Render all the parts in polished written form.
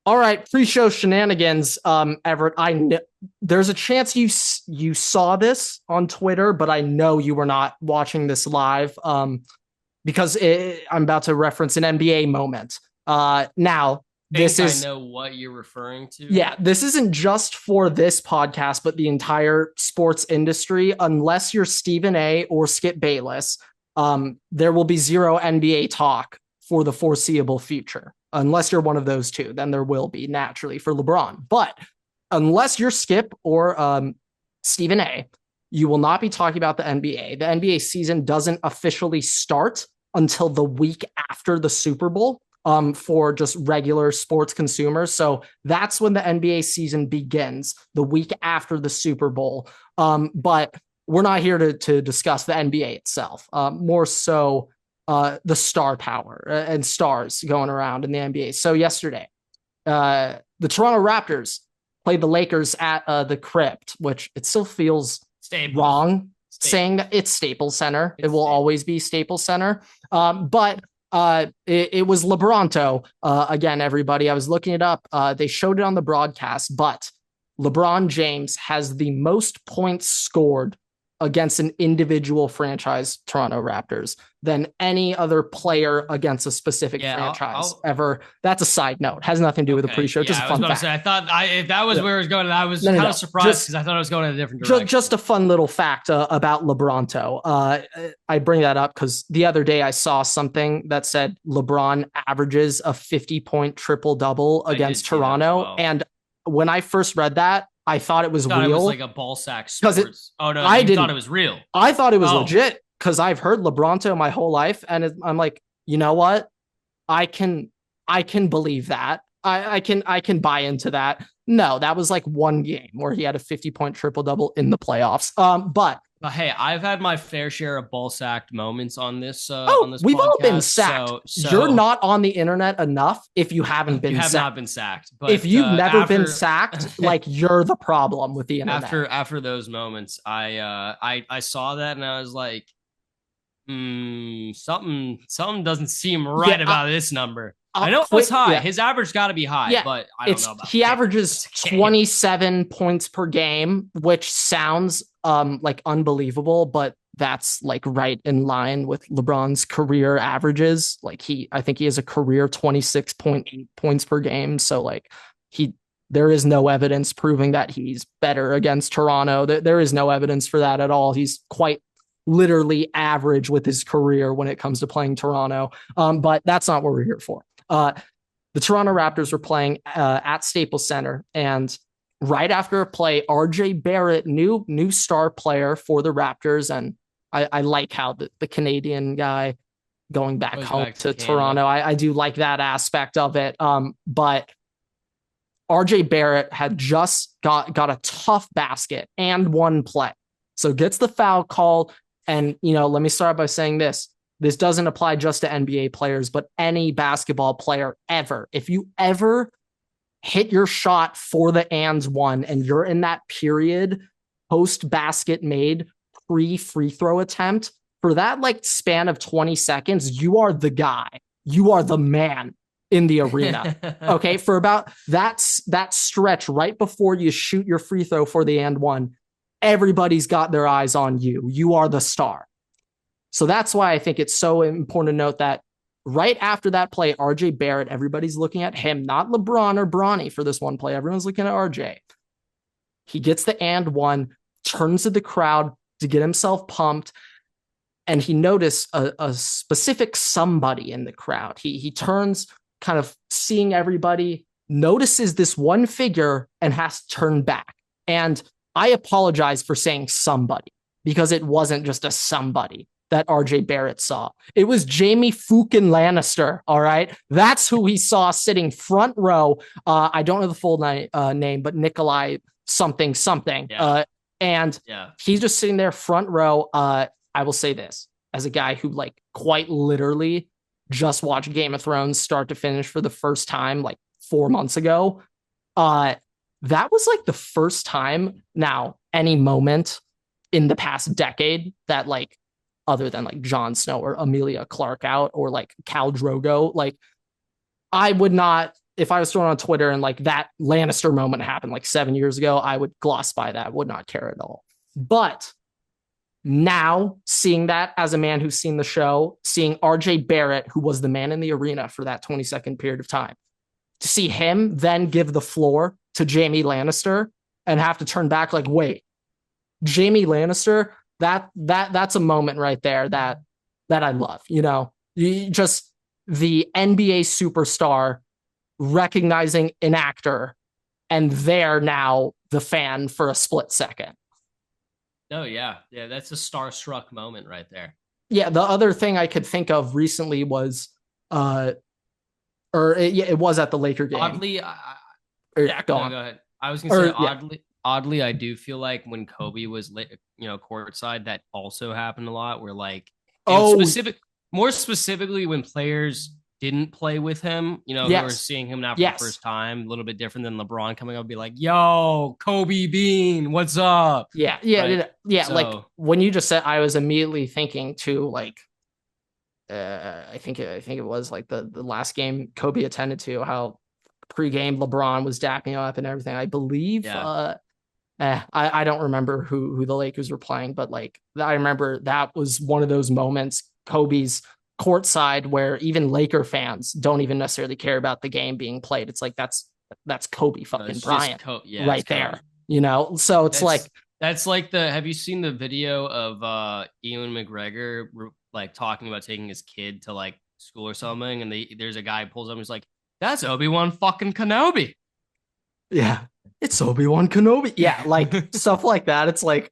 All right, pre-show shenanigans, Everett. There's a chance you saw this on Twitter, but I know you were not watching this live, because I'm about to reference an NBA moment. Now this I is know what you're referring to. yeah, this isn't just for this podcast, but the entire sports industry. Unless you're Stephen A. or Skip Bayless, there will be zero NBA talk for the foreseeable future. Unless you're one of those two, then there will be naturally for LeBron. But unless you're Skip or Stephen A., you will not be talking about the NBA. The NBA season doesn't officially start until the week after the Super Bowl, for just regular sports consumers. So that's when the NBA season begins, the week after the Super Bowl. But we're not here to discuss the NBA itself, more so the star power and stars going around in the NBA. So yesterday, the Toronto Raptors played the Lakers at the Crypt, which it still feels wrong saying that it's Staples Center. It will always be Staples Center. But it was LeBronto. Again, everybody, I was looking it up. They showed it on the broadcast, but LeBron James has the most points scored against an individual franchise, Toronto Raptors, than any other player against a specific franchise ever. That's a side note. Has nothing to do with the pre-show. Just a fun fact. I thought if that was where it was going, I was kind of surprised because I thought it was going in a different direction. Just a fun little fact about LeBronto. I bring that up because the other day I saw something that said LeBron averages a 50-point triple-double against Toronto. Well. And when I first read that, I thought it was real. It was like a ball sack sports. Oh no, I thought it was real. I thought it was legit because I've heard LeBronto my whole life, and I'm like, you know what? I can believe that. I can buy into that. No, that was like one game where he had a 50-point triple-double in the playoffs. But hey, I've had my fair share of ball sacked moments on this. We've all been sacked. So you're not on the internet enough if you haven't been. You have sacked. Not been sacked. But if you've never been sacked, like you're the problem with the internet. After those moments, I saw that and I was like, something doesn't seem right about this number. I know it was high. Yeah. His average got to be high, but I don't know about he averages 27 points per game, which sounds like unbelievable, but that's like right in line with LeBron's career averages. Like I think he has a career 26.8 points per game. So like there is no evidence proving that he's better against Toronto. There is no evidence for that at all. He's quite literally average with his career when it comes to playing Toronto. But that's not what we're here for. The Toronto Raptors were playing at Staples Center, and right after a play, RJ Barrett, new star player for the Raptors, and I like how the Canadian guy going back home to Toronto. I do like that aspect of it. But RJ Barrett had just got a tough basket and one play, so gets the foul call. And let me start by saying this. This doesn't apply just to NBA players, but any basketball player ever. If you ever hit your shot for the and one and you're in that period post basket made pre-free throw attempt, for that like span of 20 seconds, you are the guy. You are the man in the arena. Okay. For about that stretch right before you shoot your free throw for the and one, everybody's got their eyes on you. You are the star. So that's why I think it's so important to note that right after that play, RJ Barrett, everybody's looking at him, not LeBron or Bronny for this one play. Everyone's looking at RJ. He gets the and one, turns to the crowd to get himself pumped, and he noticed a specific somebody in the crowd. He turns, kind of seeing everybody, notices this one figure and has to turn back. And I apologize for saying somebody, because it wasn't just a somebody that RJ Barrett saw. It was Jamie fucking Lannister. All right. That's who he saw sitting front row. I don't know the full name, but Nikolai something. Yeah. And he's just sitting there front row. I will say this as a guy who like quite literally just watched Game of Thrones start to finish for the first time, like 4 months ago. That was like the first time now any moment in the past decade that like, other than like Jon Snow or Emilia Clarke out or like Khal Drogo, like I would not if I was thrown on Twitter and like that Lannister moment happened like 7 years ago, I would gloss by that, would not care at all. But now seeing that as a man who's seen the show, seeing RJ Barrett, who was the man in the arena for that 20-second period of time, to see him then give the floor to Jaime Lannister and have to turn back like, wait, Jaime Lannister, that's a moment right there that I love. Just the NBA superstar recognizing an actor and they're now the fan for a split second. Oh, yeah. Yeah, that's a starstruck moment right there. Yeah, the other thing I could think of recently was, it was at the Laker game. Oddly, go on. Go ahead. I was going to say, oddly, I do feel like when Kobe was, courtside, that also happened a lot where, like, more specifically when players didn't play with him, who were seeing him now for the first time, a little bit different than LeBron coming up and be like, yo, Kobe Bean, what's up? Yeah. So, like when you just said, I was immediately thinking to like, I think it was like the last game Kobe attended to, how pregame LeBron was dapping up and everything. I believe, I don't remember who the Lakers were playing, but like I remember that was one of those moments, Kobe's courtside, where even Laker fans don't even necessarily care about the game being played. It's like that's Kobe fucking Bryant right there, So it's that's like have you seen the video of Ewan McGregor like talking about taking his kid to like school or something, and there's a guy who pulls up and he's like, that's Obi-Wan fucking Kenobi. Yeah, it's Obi-Wan Kenobi. Yeah, like stuff like that. It's like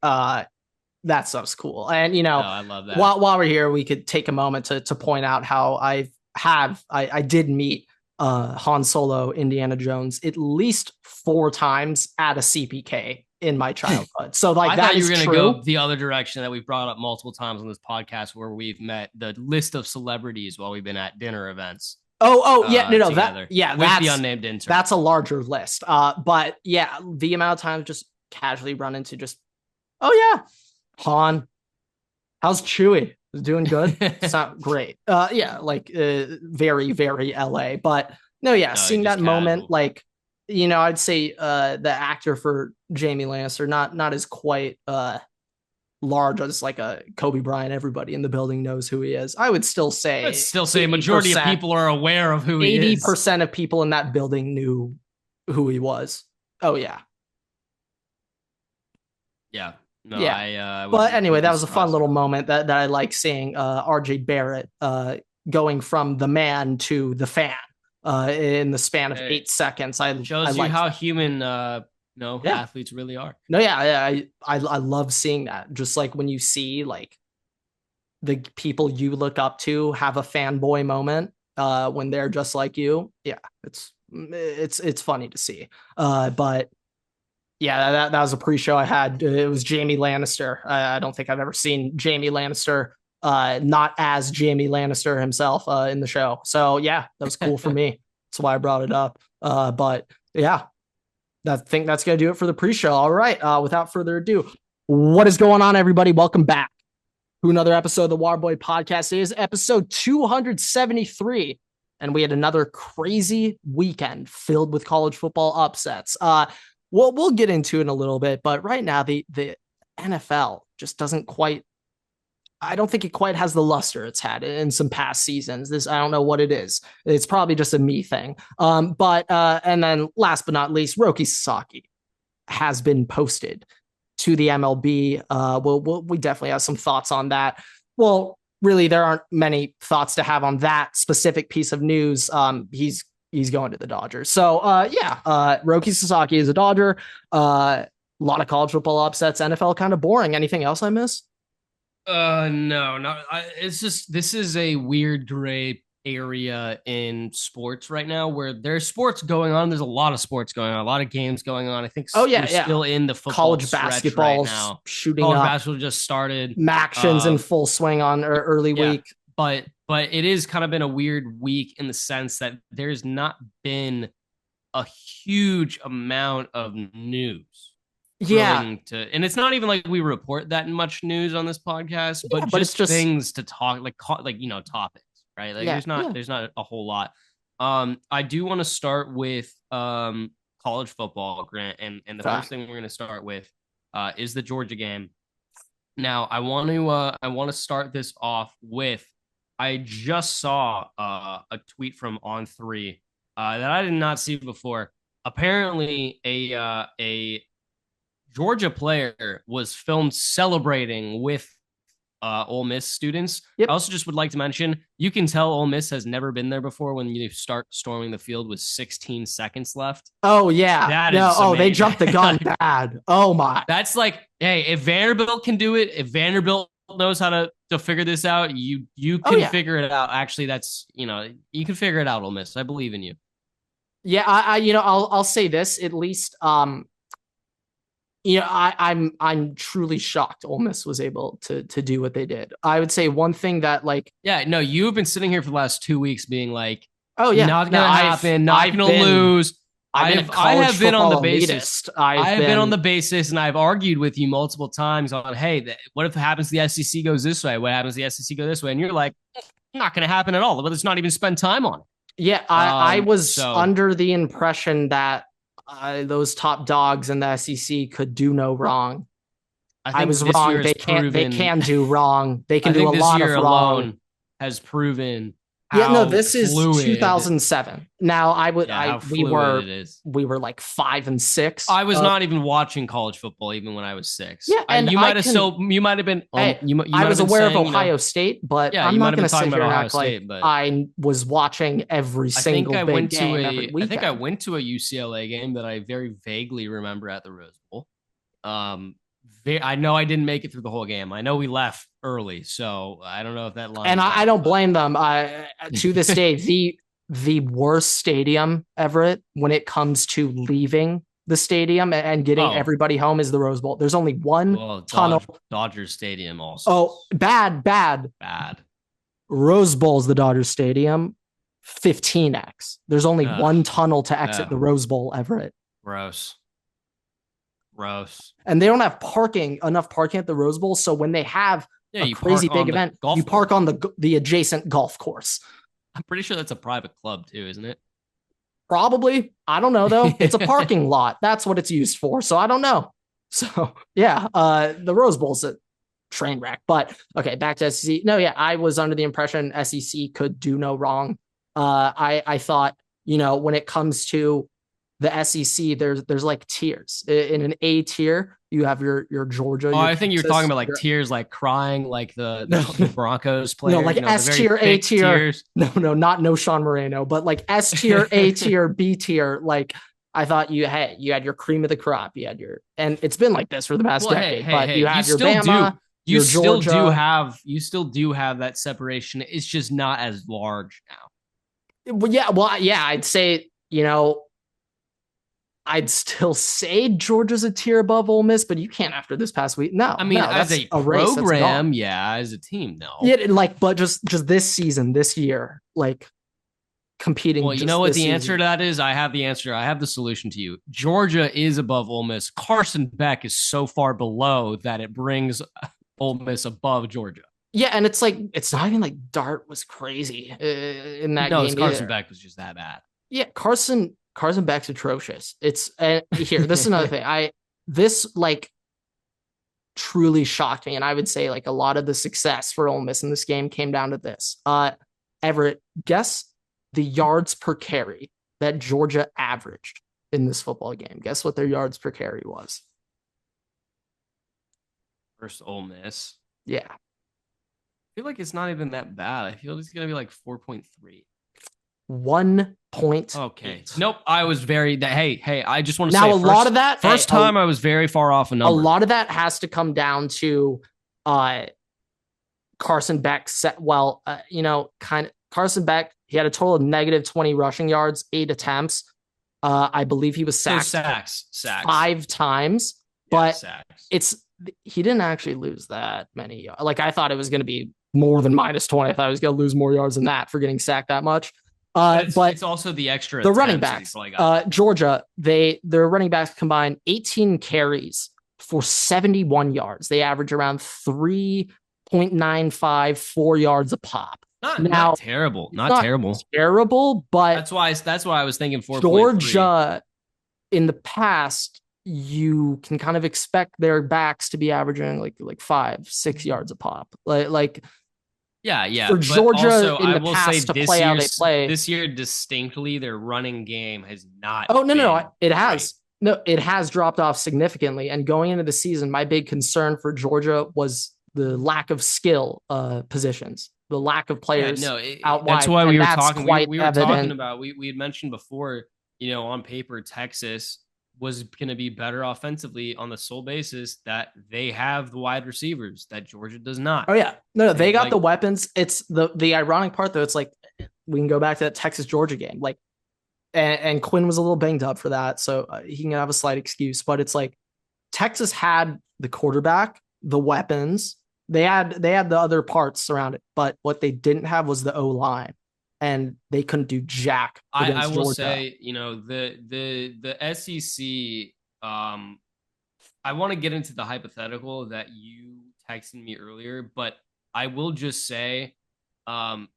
that stuff's cool. And, I love that. While we're here, we could take a moment to point out how I did meet Han Solo, Indiana Jones, at least 4 times at a CPK in my childhood. So like, I thought you were going to go the other direction that we've brought up multiple times on this podcast, where we've met the list of celebrities while we've been at dinner events. That's the unnamed intern. That's a larger list. But yeah, the amount of times just casually run into just, oh yeah, Han, how's Chewie? Doing good. It's not great. Very, very LA. But seeing that moment, like, I'd say the actor for Jaime Lannister, not as quite large as like a Kobe Bryant. Everybody in the building knows who he is. I would still say a majority of people are aware of who he is. 80% of people in that building knew who he was. Oh yeah. Yeah. No, yeah. But anyway, that was a fun little moment that I like seeing RJ Barrett going from the man to the fan in the span of 8 seconds. Shows you how human athletes really are. No, yeah, I love seeing that. Just like when you see like the people you look up to have a fanboy moment when they're just like you. Yeah, it's funny to see. But yeah, that was a pre-show I had. It was Jaime Lannister. I don't think I've ever seen Jaime Lannister not as Jaime Lannister himself in the show. So yeah, that was cool for me. That's why I brought it up. But yeah, I think that's going to do it for the pre-show. All right. Without further ado, what is going on, everybody? Welcome back to another episode of the Waterboy Podcast. It is episode 273. And we had another crazy weekend filled with college football upsets. We'll get into it in a little bit, but right now the NFL just doesn't quite, I don't think it quite has the luster it's had in some past seasons. I don't know what it is. It's probably just a me thing. But and then last but not least, Roki Sasaki has been posted to the MLB. We definitely have some thoughts on that. Well, really, there aren't many thoughts to have on that specific piece of news. He's going to the Dodgers. So, Roki Sasaki is a Dodger. A lot of college football upsets. NFL kind of boring. Anything else I miss? No. It's just, this is a weird gray area in sports right now where there's sports going on. There's a lot of sports going on, a lot of games going on. I think still in the football college basketball right now. Shooting college up. Basketball just started. Maction's in full swing on early week. But it is kind of been a weird week in the sense that there's not been a huge amount of news. Yeah. And it's not even like we report that much news on this podcast, but it's just things to talk, like topics, right? Like there's not a whole lot. I do want to start with college football, Grant, and the first thing we're going to start with is the Georgia game. Now, I want to start this off with I just saw a tweet from On3 that I did not see before. Apparently, a Georgia player was filmed celebrating with Ole Miss students. Yep. I also just would like to mention, you can tell Ole Miss has never been there before when you start storming the field with 16 seconds left. Oh yeah, they jumped the gun bad. Oh my, that's like, hey, if Vanderbilt can do it, if Vanderbilt knows how to figure this out, you can figure it out. Actually, that's you can figure it out, Ole Miss. I believe in you. Yeah, I'll say this at least. I'm truly shocked Ole Miss was able to do what they did. I would say one thing that you've been sitting here for the last 2 weeks being like, oh yeah, not gonna happen, not gonna lose. I have been on the basis. I have been on the basis, and I've argued with you multiple times on, hey, what if it happens? The SEC goes this way. What happens? The SEC go this way, and you're like, not gonna happen at all. Let's not even spend time on it. Yeah, I was under the impression that those top dogs in the SEC could do no wrong. I was wrong. They can do wrong. They can do a lot of wrong. Has proven. This is 2007. Now we were like 5 and 6. I was not even watching college football even when I was 6. Yeah, and you might have been. I was aware of Ohio State, but I'm not going to sit here and act like I was watching every single big game every weekend. I think I went to a UCLA game that I very vaguely remember at the Rose Bowl. I know I didn't make it through the whole game. I know we left early, so I don't know if that line. And I don't blame them. To this day, the worst stadium, Everett, when it comes to leaving the stadium and getting everybody home is the Rose Bowl. There's only one tunnel. Dodgers Stadium also. Oh, bad. Rose Bowl's the Dodgers Stadium, 15x. There's only one tunnel to exit the Rose Bowl, Everett. Gross. And they don't have enough parking at the Rose Bowl. So when they have a crazy big event, you park on the adjacent golf course. I'm pretty sure that's a private club too, isn't it? Probably. I don't know though. It's a parking lot. That's what it's used for. So I don't know. So yeah, the Rose Bowl's a train wreck. But okay, back to SEC. No, yeah, I was under the impression SEC could do no wrong. I thought, when it comes to the SEC, there's like tiers. In an A tier, you have your Georgia. I think you're talking about like tiers, like crying, like the Broncos players. No, like S tier, A tier. No Sean Moreno, but like S tier, A tier, B tier. Like I thought you had your cream of the crop. You had and it's been like this for the past decade. You had your Bama. You still do have that separation. It's just not as large now. I'd say I'd still say Georgia's a tier above Ole Miss, but you can't after this past week. No, as a program, as a team, no. Yeah, but just this season, this year, like competing. Well, you know what the answer to that is? I have the answer. I have the solution to you. Georgia is above Ole Miss. Carson Beck is so far below that it brings Ole Miss above Georgia. Yeah, and it's like it's not even like Dart was crazy in that game. No, Carson Beck was just that bad. Yeah, Carson Beck's atrocious. It's here. This is another thing. This truly shocked me, and I would say like a lot of the success for Ole Miss in this game came down to this. Everett, guess the yards per carry that Georgia averaged in this football game. Guess what their yards per carry was? Versus Ole Miss. Yeah. I feel like it's not even that bad. I feel it's gonna be like 4.3. 1 point. Okay. Nope. I was very hey, I just want to say now a lot of that first time I was very far off a number. A lot of that has to come down to Carson Beck Carson Beck, he had a total of negative 20 rushing yards, 8 attempts. I believe he was sacked sacks 5 times, but he didn't actually lose that many. Like I thought it was going to be more than minus 20. I thought he was going to lose more yards than that for getting sacked that much. But it's also the extra. The running backs, Georgia, their running backs combined 18 carries for 71 yards. They average around 3.95, 4 yards a pop. Not terrible. Not terrible. Terrible, but that's why I was thinking 4.3. Georgia in the past, you can kind of expect their backs to be averaging like 5-6 yards a pop. Yeah. For Georgia also, in the past to play how they play. This year, distinctly, their running game has not. Oh, no. It has. No, it has dropped off significantly. And going into the season, my big concern for Georgia was the lack of skill positions, the lack of players out wide. That's why we were talking. We were talking about. We had mentioned before. On paper, Texas was going to be better offensively on the sole basis that they have the wide receivers that Georgia does not. Oh yeah, no, they got the weapons. It's the ironic part though. It's like we can go back to that Texas Georgia game, and Quinn was a little banged up for that, so he can have a slight excuse. But it's like Texas had the quarterback, the weapons. They had the other parts around it, but what they didn't have was the O-line. And they couldn't do jack. I will Georgia. Say, the SEC. I want to get into the hypothetical that you texted me earlier, but I will just say, I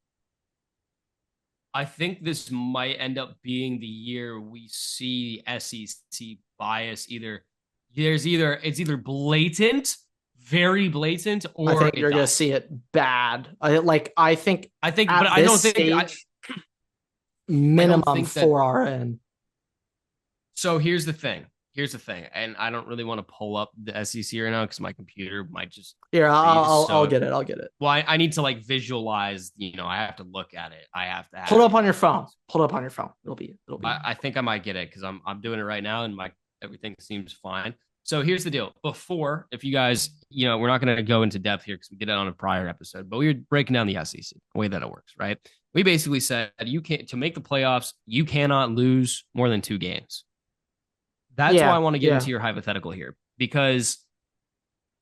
think this might end up being the year we see SEC bias. It's either blatant, very blatant, or I think you're going to see it bad. I think, but I don't think minimum 4 RN. So here's the thing, and I don't really want to pull up the SEC right now because my computer might just. Here, I'll get it. Well, I need to visualize. I have to look at it. I have to pull it up on your phone. It'll be. I think I might get it because I'm doing it right now and everything seems fine. So here's the deal. Before, if you guys, we're not going to go into depth here because we did it on a prior episode, but we were breaking down the SEC, the way that it works, right? We basically said to make the playoffs, you cannot lose more than 2 games. That's why I want to get into your hypothetical here, because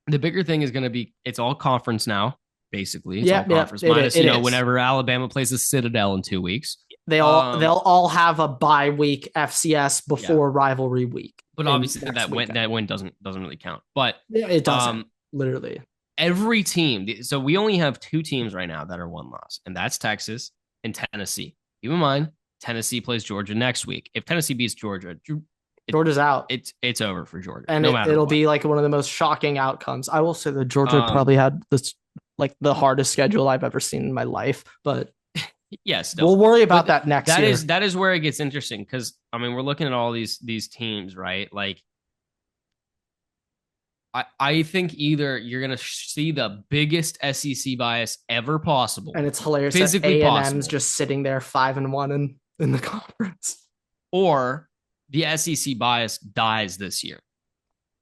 the bigger thing is going to be, it's all conference now, basically. It's all conference minus, whenever Alabama plays the Citadel in 2 weeks. They'll all have a bye week FCS before rivalry week. But obviously that win doesn't really count. But it doesn't. Literally. Every team. So we only have 2 teams right now that are 1 loss, and that's Texas and Tennessee. Keep in mind, Tennessee plays Georgia next week. If Tennessee beats Georgia, Georgia's out. It's over for Georgia. And it'll be like one of the most shocking outcomes. I will say that Georgia probably had this the hardest schedule I've ever seen in my life, but yes, we'll worry about that next year. That is where it gets interesting because we're looking at all these teams, right? I think either you're gonna see the biggest SEC bias ever possible, and it's hilarious. Physically that A&M's just sitting there 5-1 in the conference, or the SEC bias dies this year.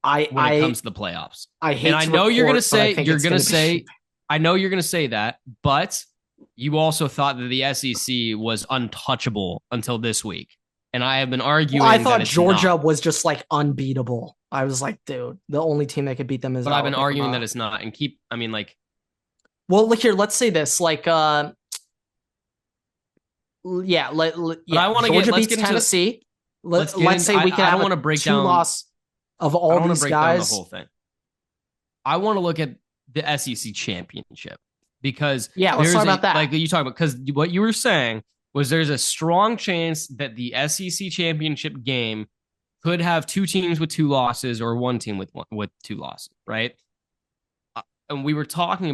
When it comes to the playoffs, I know you're gonna say that, but you also thought that the SEC was untouchable until this week. And I have been arguing. I thought Georgia was just unbeatable. I was like, dude, the only team that could beat them is. But I've been arguing that it's not. And well, look here. Let's say this. But I want to Georgia beats Tennessee. Let's say we can. I don't want to break down loss of all these guys. The whole thing. I want to look at the SEC championship. Because let's talk about that. Like you talk about, because what you were saying was there's a strong chance that the SEC championship game could have 2 teams with 2 losses or 1 team with 2 losses, right? And you were talking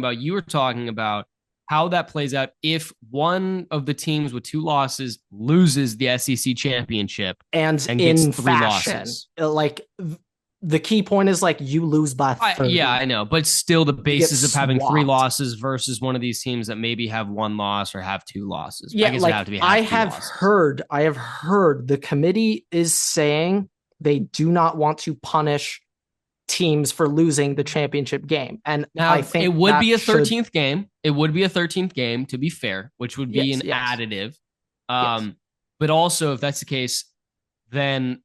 about how that plays out if one of the teams with 2 losses loses the SEC championship and gets 3 losses. The key point is you lose by 30. I know, but still the basis of having 3 losses versus one of these teams that maybe have 1 loss or have 2 losses. Yeah, I have heard the committee is saying they do not want to punish teams for losing the championship game. And now I think it would be a 13th game. It would be a 13th game, to be fair, which would be an additive. But also, if that's the case, then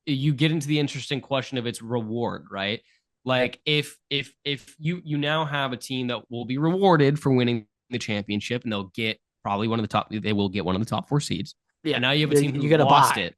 you get into the interesting question of its reward, right? If you now have a team that will be rewarded for winning the championship, and they'll get probably one of the top 4 seeds. Yeah. And now you have a team who lost it.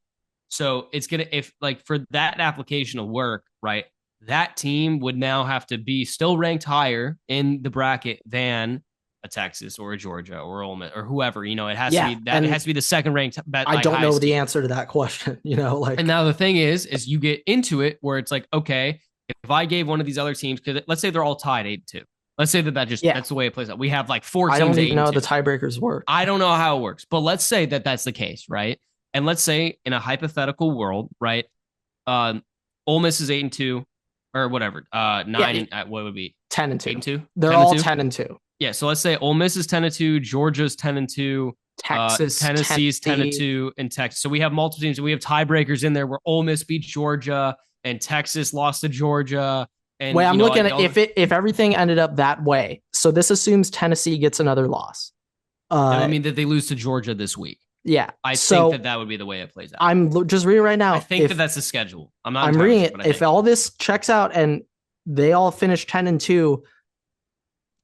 So it's going to, for that application to work, right? That team would now have to be still ranked higher in the bracket than a Texas or a Georgia or Ole Miss or whoever. It has to be that. It has to be the second ranked. I don't know the answer to that question. And now the thing is you get into it where it's like, okay, if I gave one of these other teams, because let's say they're all tied 8-2. Let's say that's the way it plays out. We have like 4 teams. I don't even know how the tiebreakers work. I don't know how it works, but let's say that's the case, right? And let's say in a hypothetical world, right? Ole Miss is 8-2, or whatever. 9 and what would be 10-2. 8-2. They're all 10-2. Yeah, so let's say Ole Miss is 10-2, Georgia's 10-2, Tennessee's 10-2, and Texas. So we have multiple teams. We have tiebreakers in there where Ole Miss beat Georgia and Texas lost to Georgia. And I'm looking at if everything ended up that way. So this assumes Tennessee gets another loss. I mean that they lose to Georgia this week. Yeah, I think that would be the way it plays out. I'm just reading right now. I think that's the schedule. I'm reading it. If all this checks out and they all finish 10-2,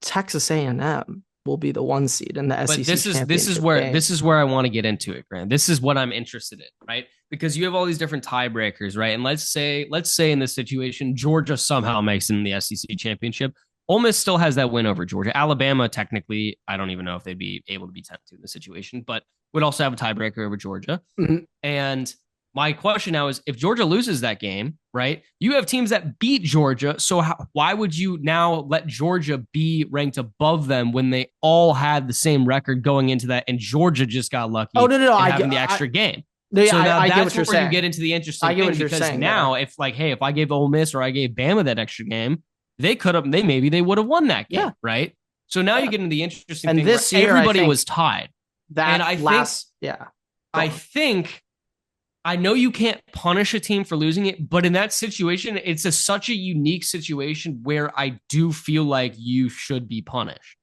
Texas A&M will be the 1 seed in the SEC. But this is where I want to get into it, Grant. This is what I'm interested in, right? Because you have all these different tiebreakers, right? And let's say in this situation, Georgia somehow makes it in the SEC championship. Ole Miss still has that win over Georgia. Alabama, technically, I don't even know if they'd be able to be 10-2 in the situation, but would also have a tiebreaker over Georgia. Mm-hmm. And my question now is, if Georgia loses that game, right, you have teams that beat Georgia. So why would you now let Georgia be ranked above them when they all had the same record going into that, and Georgia just got lucky? Oh, no. Having the extra game. So now that's where you get into the interesting thing, because now if I gave Ole Miss or I gave Bama that extra game, they would have won that game, right? So now you get into the interesting thing. This year, everybody was tied. I know you can't punish a team for losing it, but in that situation, it's such a unique situation where I do feel like you should be punished.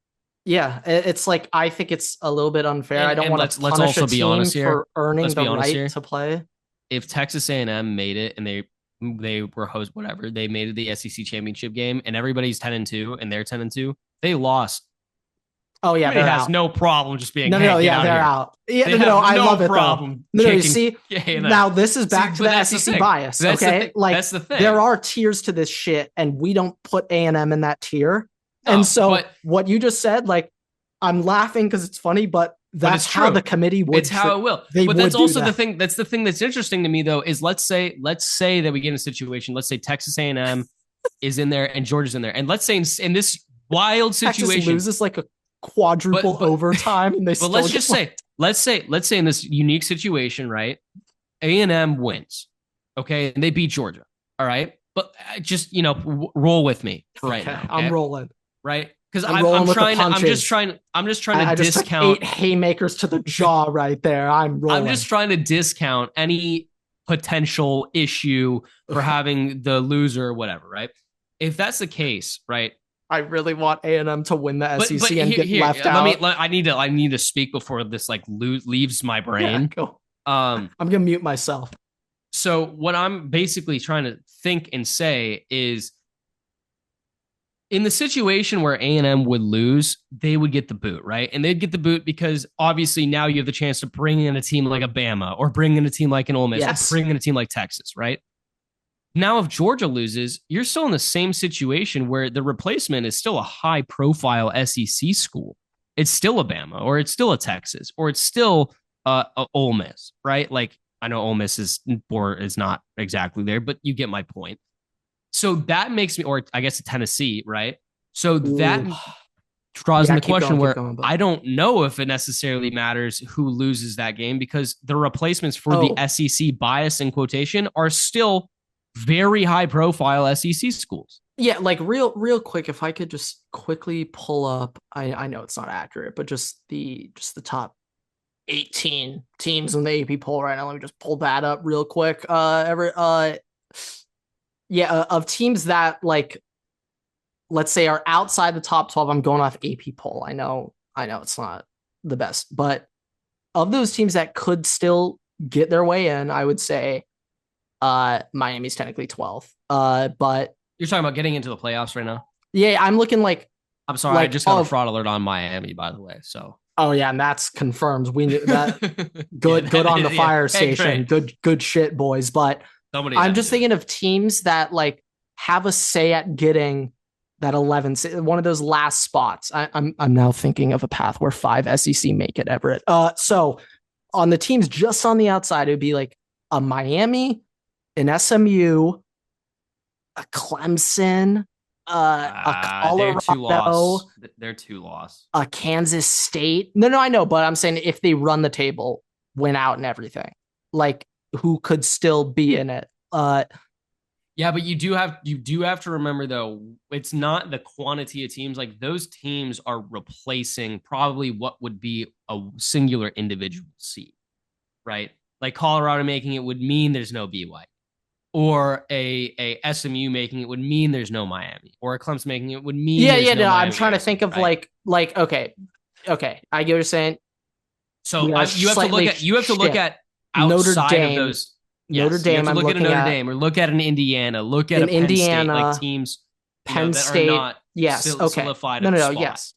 Yeah, it's like, I think it's a little bit unfair. I don't want to punish also a be team honest here. for earning the right to play. If Texas A&M made it and they were host whatever, they made it the SEC championship game, and everybody's 10-2 and they're 10-2, they lost. Oh yeah, it has no problem just being they're out. Yeah, I love it problem. No, you see, now this is back to the SEC bias. Okay, that's the thing. There are tiers to this shit, and we don't put A&M in that tier. And so what you just said, like, I'm laughing because it's funny, but that's how the committee would. It's how it will. But that's also the thing. That's the thing that's interesting to me, though, is let's say that we get in a situation. Let's say Texas A&M is in there and Georgia's in there, and let's say in this wild situation, Texas loses like a quadruple overtime, and but let's say in this unique situation, right? A&M wins, okay, and they beat Georgia, all right. But just roll with me right now. Okay? I'm rolling. Right? Because I'm just trying to discount 8 haymakers to the jaw right there. I'm rolling. I'm just trying to discount any potential issue for having the loser or whatever, right? If that's the case, right? I really want A&M to win the SEC and get left out. I need to speak before this leaves my brain. Yeah, cool. I'm gonna mute myself. So what I'm basically trying to think and say is, in the situation where A&M would lose, they would get the boot, right? And they'd get the boot because obviously now you have the chance to bring in a team like a Bama or bring in a team like an Ole Miss or bring in a team like Texas, right? Now, if Georgia loses, you're still in the same situation where the replacement is still a high-profile SEC school. It's still a Bama, or it's still a Texas, or it's still a Ole Miss, right? Like, I know Ole Miss is not exactly there, but you get my point. So that makes me, or I guess Tennessee, right? So that draws in the question where I don't know if it necessarily matters who loses that game, because the replacements for the SEC bias in quotation are still very high profile SEC schools. Yeah, like real quick, if I could just quickly pull up, I know it's not accurate, but just the top 18 teams in the AP poll right now. Let me just pull that up real quick. Everett, of teams that, like, let's say are outside the top 12. I'm going off AP poll. I know it's not the best, but of those teams that could still get their way in, I would say Miami's technically 12th. But you're talking about getting into the playoffs right now? Yeah, I'm looking like. I'm sorry, I just got a fraud alert on Miami, by the way. So. Oh yeah, and that's confirmed. We knew that. Good on the fire station. Good shit, boys. But I'm just thinking of teams that like have a say at getting that 11, one of those last spots. I'm now thinking of a path where 5 SEC make it, Everett. So on the teams just on the outside, it would be like a Miami, an SMU, a Clemson, a Colorado. They're two loss. A Kansas State. No, I know, but I'm saying if they run the table, win out and everything, like who could still be in it? Yeah, but you do have to remember though, it's not the quantity of teams. Like those teams are replacing probably what would be a singular individual seat, right? Like Colorado making it would mean there's no BYU, or a SMU making it would mean there's no Miami, or a Clemson making it would mean no. I'm trying to think of right? like okay, I get what you're saying. So you have to look at outside Notre Dame, of those. Yes, Notre Dame. You have to look at a Notre Dame, or look at an Indiana, look at a Penn State, like teams. Penn State, that are not solidified. No. Yes.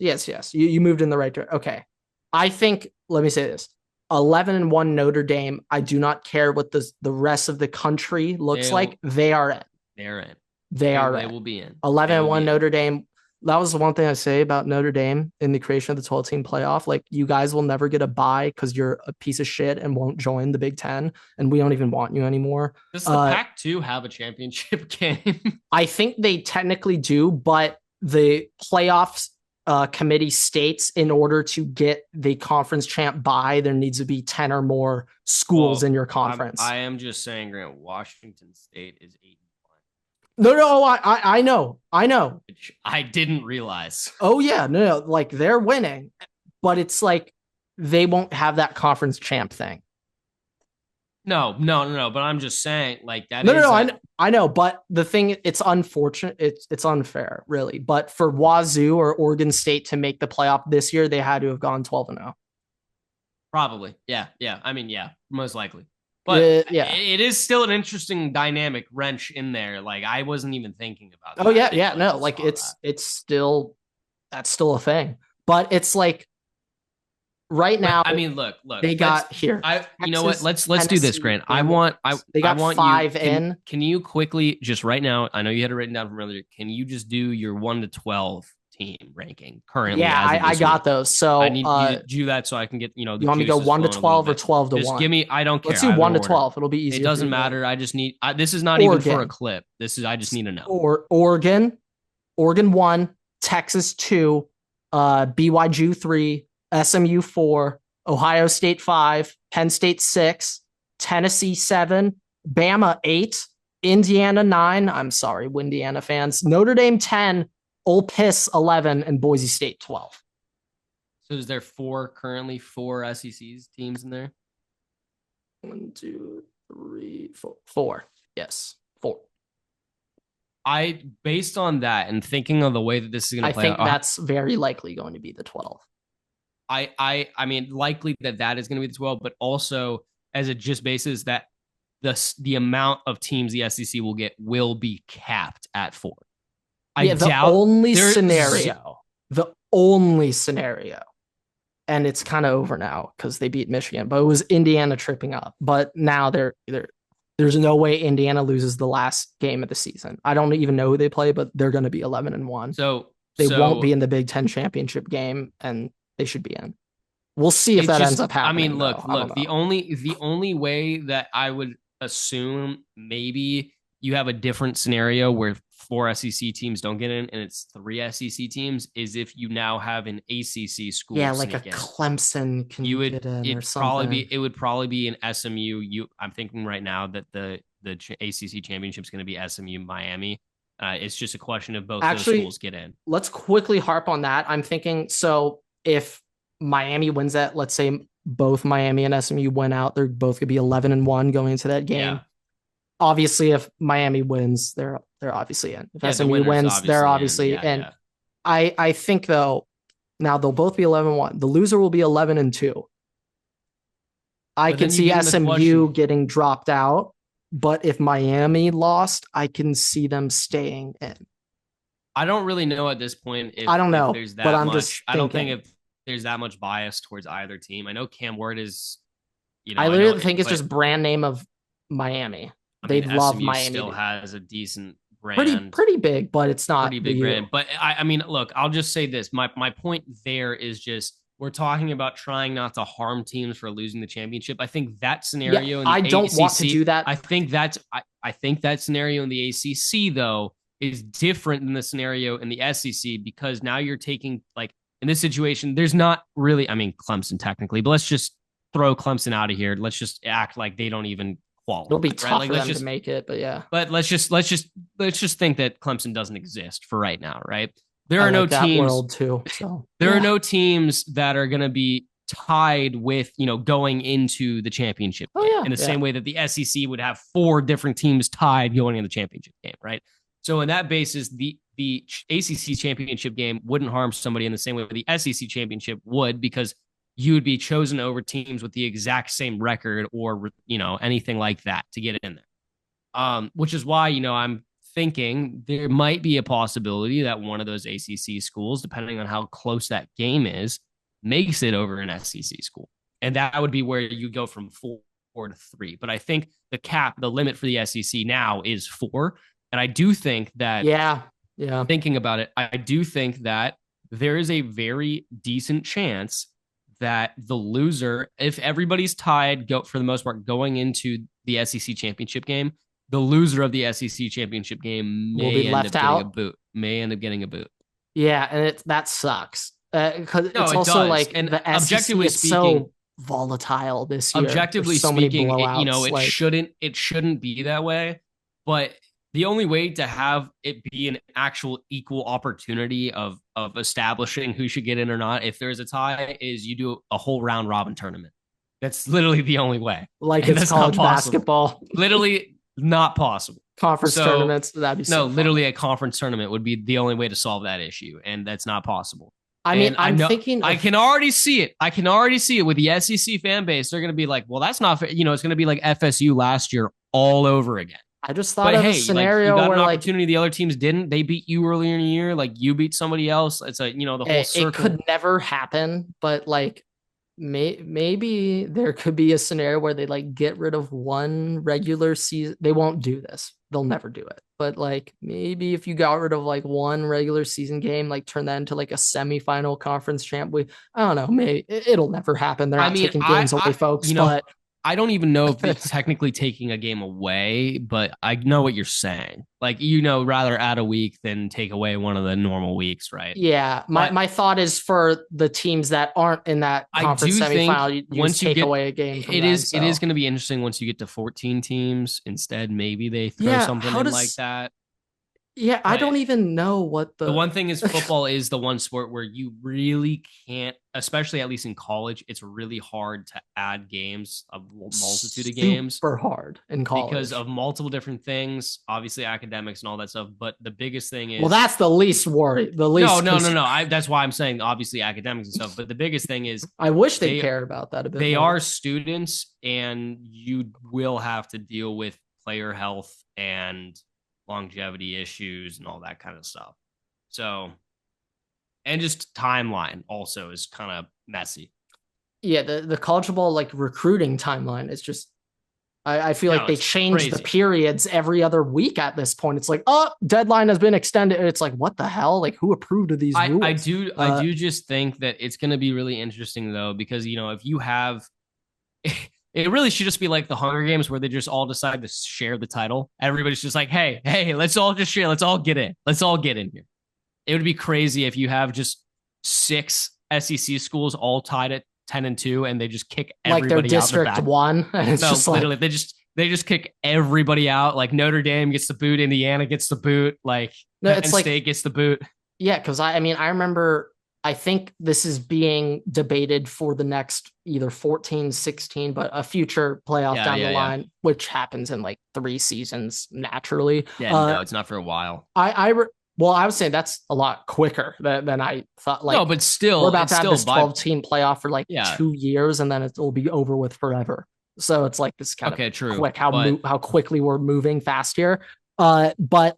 You moved in the right direction. Okay, I think. Let me say this: 11-1 Notre Dame. I do not care what the rest of the country looks like. They are in. They're in. They will be in. 11-1 Notre Dame. That was the one thing I say about Notre Dame in the creation of the 12-team playoff. Like, you guys will never get a bye because you're a piece of shit and won't join the Big Ten, and we don't even want you anymore. Does the Pac-2 have a championship game? I think they technically do, but the playoffs committee states in order to get the conference champ bye, there needs to be 10 or more schools in your conference. I am just saying, Grant, Washington State is 8. No, I know. Which I didn't realize. Oh yeah, no, like they're winning, but it's like they won't have that conference champ thing. No, but I'm just saying, like that. I know, but the thing, it's unfortunate. It's unfair, really. But for Wazoo or Oregon State to make the playoff this year, they had to have gone 12-0. Probably, yeah. I mean, yeah, most likely. But it is still an interesting dynamic wrench in there. Like, I wasn't even thinking about that. Oh, yeah. No, like it's still, that's still a thing. But it's like right now. I mean, look. They got here. You know what? Let's do this, Grant. They got 5 in. Can you quickly, just right now, I know you had it written down from earlier. Can you just do your 1 to 12 team ranking currently? Yeah, I got those. So I need you to do that so I can get, you want me to go 1 to 12 or 12 to 1? Just give me, I don't care. Let's do 1 to 12. It'll be easy. It doesn't matter. I just need, this is not even for a clip. I just need to know. Oregon 1, Texas 2, BYU 3, SMU 4, Ohio State 5, Penn State 6, Tennessee 7, Bama 8, Indiana 9. I'm sorry, Windiana fans. Notre Dame 10, Ole Miss 11, and Boise State 12. So is there currently four SEC's teams in there? 1, 2, 3, 4. Yes, 4. Based on that and thinking of the way that this is going to play, I think that's very likely going to be the 12. I mean, likely that is going to be the 12, but also as a just basis that the amount of teams the SEC will get will be capped at 4. The only scenario, and it's kind of over now because they beat Michigan, but it was Indiana tripping up. But now there's no way Indiana loses the last game of the season. I don't even know who they play, but they're going to be 11-1. So they won't be in the Big Ten championship game, and they should be in. We'll see if that ends up happening. I mean, look. The only way that I would assume maybe you have a different scenario where 4 SEC teams don't get in and it's 3 SEC teams is if you now have an ACC school. Yeah, like a Clemson can get in or something. It would probably be an SMU. I'm thinking right now that the ACC championship is going to be SMU Miami. It's just a question of both those schools get in. Let's quickly harp on that. I'm thinking, so if Miami wins that, let's say both Miami and SMU win out, they're both going to be 11-1 going into that game. Yeah. Obviously, if Miami wins, they're obviously in. If SMU wins, they're obviously in. Yeah. I think, though, now they'll both be 11-1. The loser will be 11-2. I can see SMU getting dropped out, but if Miami lost, I can see them staying in. I don't really know at this point. I don't know, there's that but I'm much. just thinking. I don't think if there's that much bias towards either team. I know Cam Ward is. I literally think it's just brand name of Miami. They'd love SMU Miami. Still has a decent brand. Pretty big, but it's not pretty big brand. But I mean, look, I'll just say this. My point there is just we're talking about trying not to harm teams for losing the championship. I think that scenario in the I don't ACC, want to do that. I think that scenario in the ACC though is different than the scenario in the SEC because now you're taking like in this situation, there's not really, I mean, Clemson technically, but let's just throw Clemson out of here. Let's just act like they don't even qualify. It'll be tough right? Like, for them to make it, but yeah. But let's just think that Clemson doesn't exist for right now, right? There are no teams. World too, so there are no teams that are going to be tied with going into the championship game in the same way that the SEC would have 4 different teams tied going in the championship game, right? So in that basis, the ACC championship game wouldn't harm somebody in the same way the SEC championship would because you would be chosen over teams with the exact same record or anything like that to get in there. Which is why I'm thinking there might be a possibility that one of those ACC schools, depending on how close that game is, makes it over an SEC school. And that would be where you go from 4 to 3. But I think the limit for the SEC now is 4. And I do think that, thinking about it, I do think that there is a very decent chance that the loser, if everybody's tied, for the most part, going into the SEC championship game, the loser of the SEC championship game may end up getting a boot. May end up getting a boot. Yeah, and that sucks because it's also like and the objectively SEC is so volatile this year. Objectively speaking, it shouldn't be that way. But the only way to have it be an actual equal opportunity of establishing who should get in or not, if there's a tie, is you do a whole round robin tournament. That's literally the only way. Like it's college basketball. Literally not possible. Conference tournaments, that'd be so fun. Literally a conference tournament would be the only way to solve that issue, and that's not possible. I mean, I'm thinking I can already see it. With the SEC fan base. They're going to be like, well, that's not fair. It's going to be like FSU last year all over again. I just thought of a scenario you got where an opportunity the other teams didn't. They beat you earlier in the year. Like you beat somebody else. It's the whole circle. It could never happen, but maybe there could be a scenario where they get rid of one regular season. They won't do this. They'll never do it. But maybe if you got rid of one regular season game, turn that into a semifinal conference champ. I don't know. Maybe it'll never happen. They're not taking games away, folks. But I don't even know if it's technically taking a game away, but I know what you're saying. Rather add a week than take away one of the normal weeks, right? Yeah. My thought is for the teams that aren't in that conference semifinal, once you take away a game. It is going to be interesting once you get to 14 teams. Instead, maybe they throw something in like that. Yeah, I don't even know what the one thing is football is the one sport where you really can't, especially at least in college, it's really hard to add games, a multitude of games. Super hard in college. Because of multiple different things, obviously academics and all that stuff. But the biggest thing is... Well, that's the least worry. No. That's why I'm saying obviously academics and stuff. But the biggest thing is... I wish they cared about that a bit They more. are students and you will have to deal with player health and longevity issues and all that kind of stuff. So, and just timeline also is kind of messy. Yeah, the college football recruiting timeline is just I feel like they change the periods every other week at this point. It's deadline has been extended. It's what the hell? Who approved of these rules? I do just think that it's going to be really interesting though, because if you have it really should just be like the Hunger Games where they just all decide to share the title. Everybody's just like, hey, let's all just share. Let's all get in. Let's all get in here. It would be crazy if you have just 6 SEC schools all tied at 10-2 and they just kick everybody out. Their district won. And it's just literally they just kick everybody out. Notre Dame gets the boot, Indiana gets the boot, Penn State gets the boot. Yeah, because I remember I think this is being debated for the next either 14, 16, but a future playoff down the line, which happens in 3 seasons naturally. Yeah, no, it's not for a while. I was saying that's a lot quicker than I thought. No, but still, we're about to have this 12-team playoff for 2 years, and then it will be over with forever. So it's this kind of quick how quickly we're moving fast here. But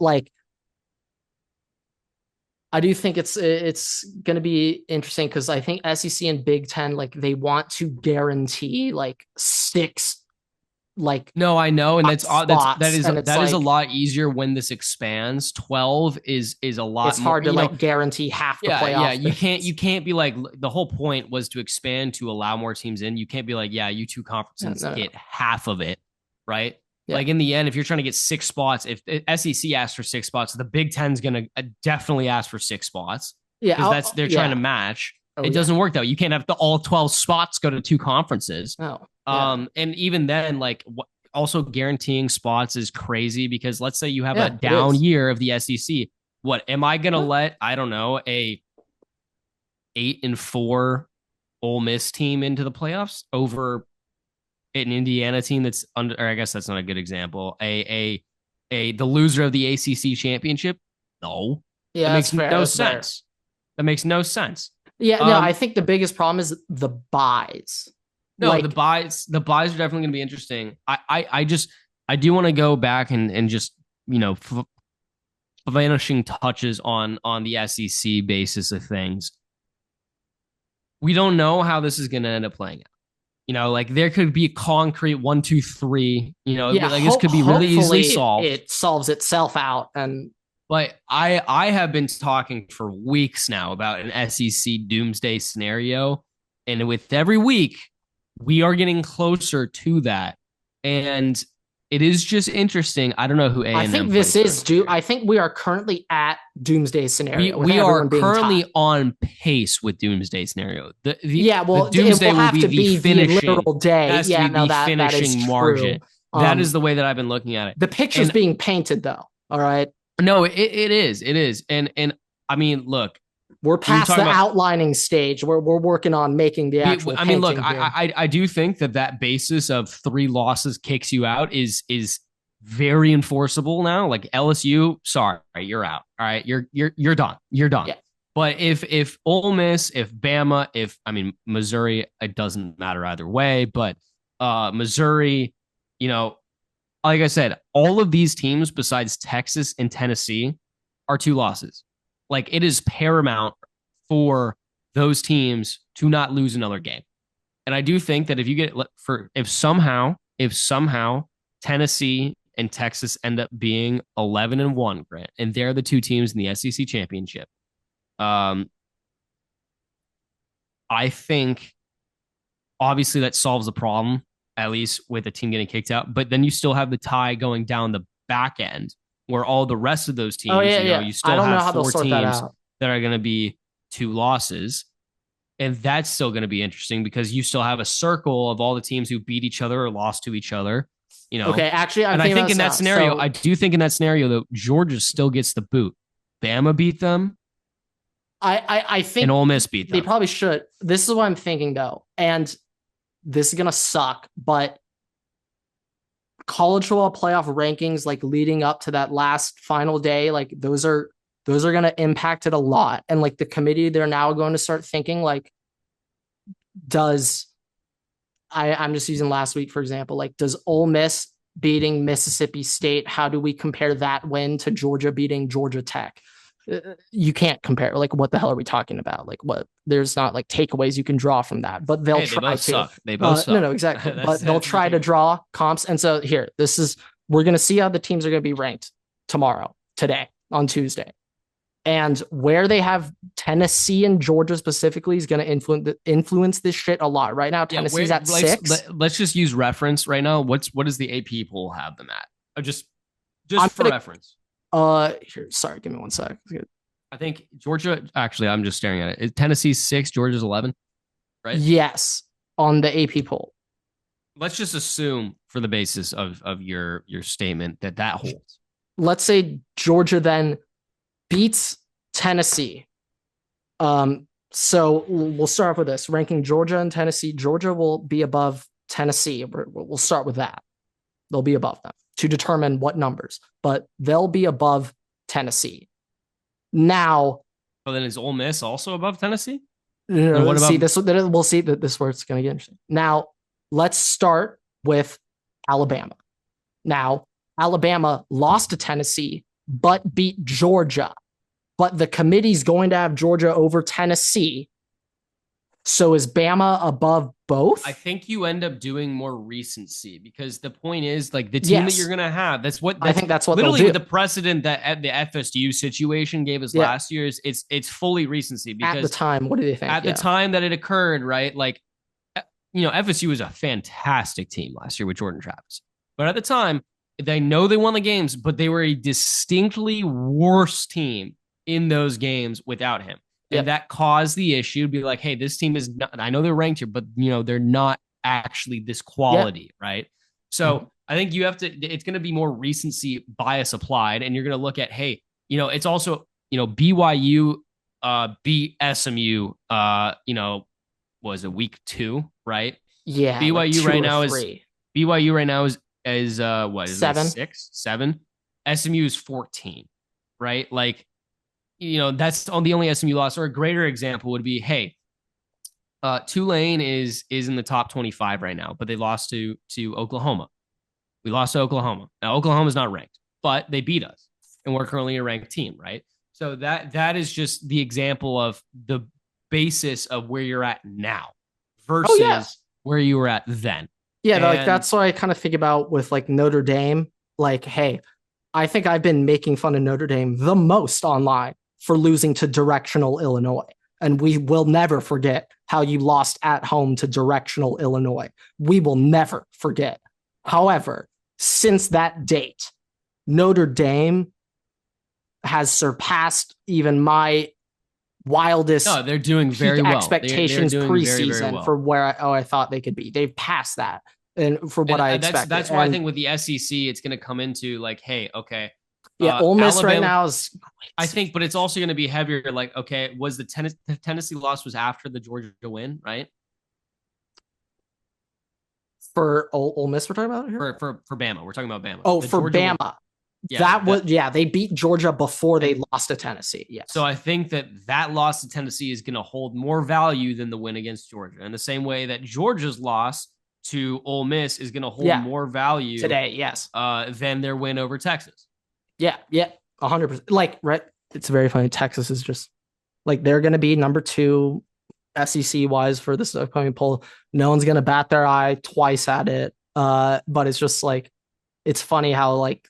I do think it's going to be interesting because I think SEC and Big Ten, they want to guarantee 6 like no, I know, and that is a like, lot easier when this expands. 12 is a lot. It's hard more, to like guarantee half the playoff. Yeah. You can't be like, the whole point was to expand to allow more teams in. You can't be like, yeah, you two conferences get half of it, right? Yeah. Like in the end, if you're trying to get 6 spots, if the SEC asks for 6 spots, the Big Ten's gonna definitely ask for 6 spots. Yeah, because they're trying to match. It doesn't work though. You can't have all 12 spots go to 2 conferences. No. And even then, like, also guaranteeing spots is crazy, because let's say you have a down year of the SEC. What am I gonna let? I don't know, a 8-4 Ole Miss team into the playoffs over an Indiana team that's under? Or I guess that's not a good example. The loser of the ACC championship. No, that makes no sense. That makes no sense. Yeah, no, I think the biggest problem is the buys. No, like, the buys are definitely going to be interesting. I do want to go back and just, vanishing touches on the SEC basis of things. We don't know how this is going to end up playing out. Like there could be a concrete 1, 2, 3. Like this could be really easily solved. It solves itself out, but I have been talking for weeks now about an SEC doomsday scenario, and with every week, we are getting closer to that. And it is just interesting. I don't know who A&M. I think this is I think we are currently at doomsday scenario. We are currently on pace with doomsday scenario. The doomsday will be the finishing literal day. Yeah, no, that is margin. That is the way that I've been looking at it. The picture's being painted though. All right. No, it is. It is. And I mean, look, we're past the outlining stage. We're working on making the actual. I mean, look, I do think that basis of 3 losses kicks you out is very enforceable now. Like LSU, sorry, you're out. All right, you're done. You're done. Yeah. But if Ole Miss, if Bama, Missouri, it doesn't matter either way. But Missouri, like I said, all of these teams besides Texas and Tennessee are 2 losses. Like it is paramount for those teams to not lose another game. And I do think that if somehow Tennessee and Texas end up being 11-1, Grant, and they're the 2 teams in the SEC championship, I think obviously that solves the problem, at least with a team getting kicked out. But then you still have the tie going down the back end, where all the rest of those teams, you still have 4 teams that are going to be 2 losses. And that's still going to be interesting because you still have a circle of all the teams who beat each other or lost to each other. Okay, actually, I think in that scenario, I do think in that scenario, though, Georgia still gets the boot. Bama beat them. I think and Ole Miss beat them. They probably should. This is what I'm thinking, though. And this is going to suck, but college football playoff rankings, like leading up to that last final day, like those are going to impact it a lot. And like the committee, they're now going to start thinking like, I'm just using last week, for example, like does Ole Miss beating Mississippi State, how do we compare that win to Georgia beating Georgia Tech? You can't compare. Like, what the hell are we talking about? Like, what? There's not like takeaways you can draw from that, but they'll try to. Suck. They both suck. No, exactly. But they'll try to draw comps. And so here, we're going to see how the teams are going to be ranked today, on Tuesday. And where they have Tennessee and Georgia specifically is going to influence this shit a lot. Right now, Tennessee's at 6. Let's just use reference right now. What does the AP poll have them at? Just for reference. Here, sorry, give me 1 sec. I think Georgia, actually, I'm just staring at it. Tennessee's 6, Georgia's 11, right? Yes, on the AP poll. Let's just assume for the basis of your statement that holds. Let's say Georgia then beats Tennessee. So we'll start off with this. Ranking Georgia and Tennessee. Georgia will be above Tennessee. We'll start with that. They'll be above them to determine what numbers, but they'll be above Tennessee. Now, then is Ole Miss also above Tennessee? No, we'll see that this where it's going to get interesting. Now, let's start with Alabama. Now, Alabama lost to Tennessee, but beat Georgia. But the committee's going to have Georgia over Tennessee. So is Bama above both. I think you end up doing more recency because the point is like the team that you're going to have. I think that's what literally with the precedent that the FSU situation gave us last year is it's fully recency because at the time, what do they think? At the time that it occurred, right? Like, FSU was a fantastic team last year with Jordan Travis, but at the time they know they won the games, but they were a distinctly worse team in those games without him. And that caused the issue to be like, hey, this team is not, I know they're ranked here, but they're not actually this quality, right? So I think you have to, it's going to be more recency bias applied. And you're going to look at, hey, it's also, BYU beat SMU, was it week 2, right? Yeah. BYU like right now is what is 7? It, 6, 7? SMU is 14, right? Like, that's on the only SMU loss. Or a greater example would be, hey, Tulane is in the top 25 right now, but they lost to Oklahoma. We lost to Oklahoma. Now Oklahoma's not ranked, but they beat us, and we're currently a ranked team, right? So that is just the example of the basis of where you're at now versus where you were at then. Yeah, like that's what I kind of think about with like Notre Dame. Like, hey, I think I've been making fun of Notre Dame the most online for losing to directional Illinois. And we will never forget how you lost at home to directional Illinois. We will never forget. However, since that date, Notre Dame has surpassed even my wildest they're doing very well. Expectations they're preseason very well. for where I thought they could be. They've passed that. And for what I expected. That's why I think with the SEC, it's going to come into like, hey, okay. Yeah, Ole Miss Alabama, right now is. I think, but it's also going to be heavier. Like, okay, was the Tennessee loss was after the Georgia win, right? For Ole Miss, we're talking about here? For Bama, we're talking about Bama. Oh, for Bama. Win. Yeah, they beat Georgia before they lost to Tennessee. Yes. So I think that loss to Tennessee is going to hold more value than the win against Georgia. In the same way that Georgia's loss to Ole Miss is going to hold more value today, yes, than their win over Texas. Yeah, 100%. Like, right? It's very funny. Texas is just like they're going to be number 2 SEC wise for this upcoming poll. No one's going to bat their eye twice at it. But it's just like it's funny how like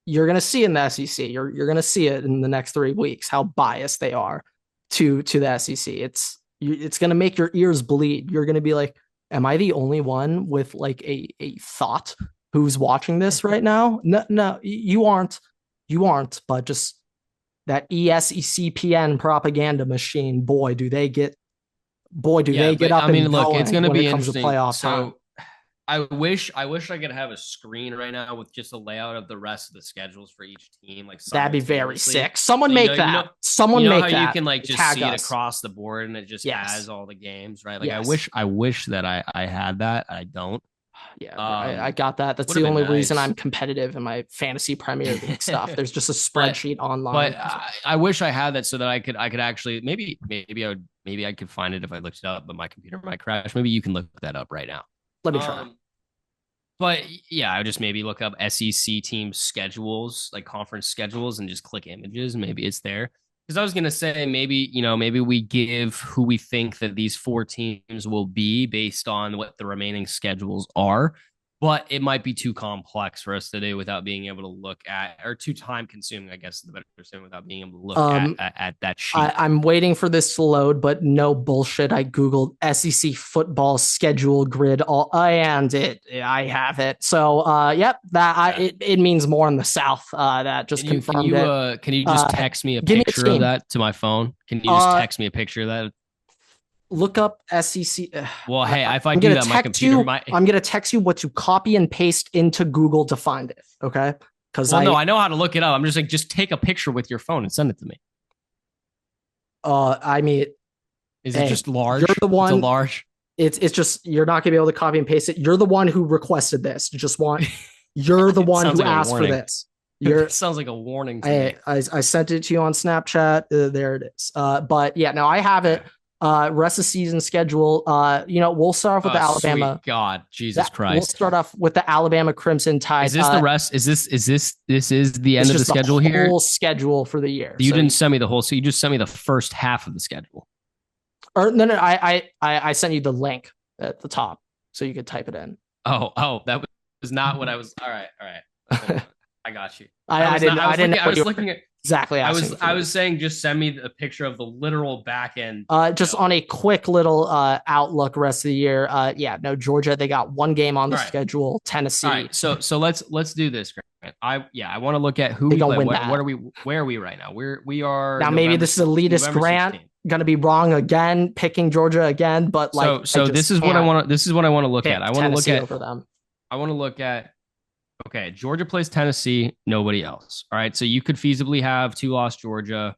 you're going to see in the SEC. You're going to see it in the next 3 weeks how biased they are to the SEC. It's going to make your ears bleed. You're going to be like, am I the only one with like a thought who's watching this right now? No, you aren't. But just that ESECPN propaganda machine, boy, do they get up. I mean, look, it's going to be interesting. Playoff time. I wish I could have a screen right now with just a layout of the rest of the schedules for each team. Like that'd be very sick. Someone make that. Someone make that. You can like just see it across the board and it just has all the games, right? Like I wish that I had that. I don't. Yeah, I got that. That's the only reason I'm competitive in my fantasy Premier League stuff. There's just a spreadsheet online. But I wish I had that so that I could actually maybe I could find it if I looked it up, but my computer might crash. Maybe you can look that up right now. Let me try. But yeah, I would just maybe look up SEC team schedules, like conference schedules, and just click images. And maybe it's there. Because I was gonna say maybe we give who we think that these 4 teams will be based on what the remaining schedules are. But it might be too complex for us to do without being able to look at, or too time consuming, I guess is the better term, without being able to look at that sheet. I'm waiting for this to load, but no bullshit. I Googled SEC football schedule grid, and I have it. So, it means more in the South. That just confirmed it. Can you just text me a picture of that to my phone? Can you just text me a picture of that? Look up SEC. Well, hey, if I do that, my computer I'm going to text you what to copy and paste into Google to find it, okay? Because I know how to look it up. I'm just like, just take a picture with your phone and send it to me. I mean... Is it just large? You're the one... It's large? It's just, you're not going to be able to copy and paste it. You're the one who requested this. You're the one who asked for this. It sounds like a warning to me. I sent it to you on Snapchat. There it is. But yeah, now I have it. Rest of season schedule. We'll start off with the Alabama. Sweet God, Jesus Christ. We'll start off with the Alabama Crimson Tide. Is this the rest? Is the end of the schedule here? The whole schedule for the year. You didn't send me the whole. So you just sent me the first half of the schedule. Or no. I sent you the link. at the top, so you could type it in. Oh, that was not what I was. All right. Hold on. I got you. I didn't. I was looking at exactly. I was saying just send me a picture of the literal back end. Just on a quick little outlook rest of the year. Yeah, no, Georgia, they got one game on the schedule. Tennessee. All right, so let's do this, Grant. I want to look at who they we play. Win where are we right now? We are now. Maybe this is elitist Grant. Going to be wrong again, picking Georgia again, but like so this is what I want to look at. I want to look at over them. I want to look at. Okay, Georgia plays Tennessee, nobody else. All right, so you could feasibly have 2-loss Georgia,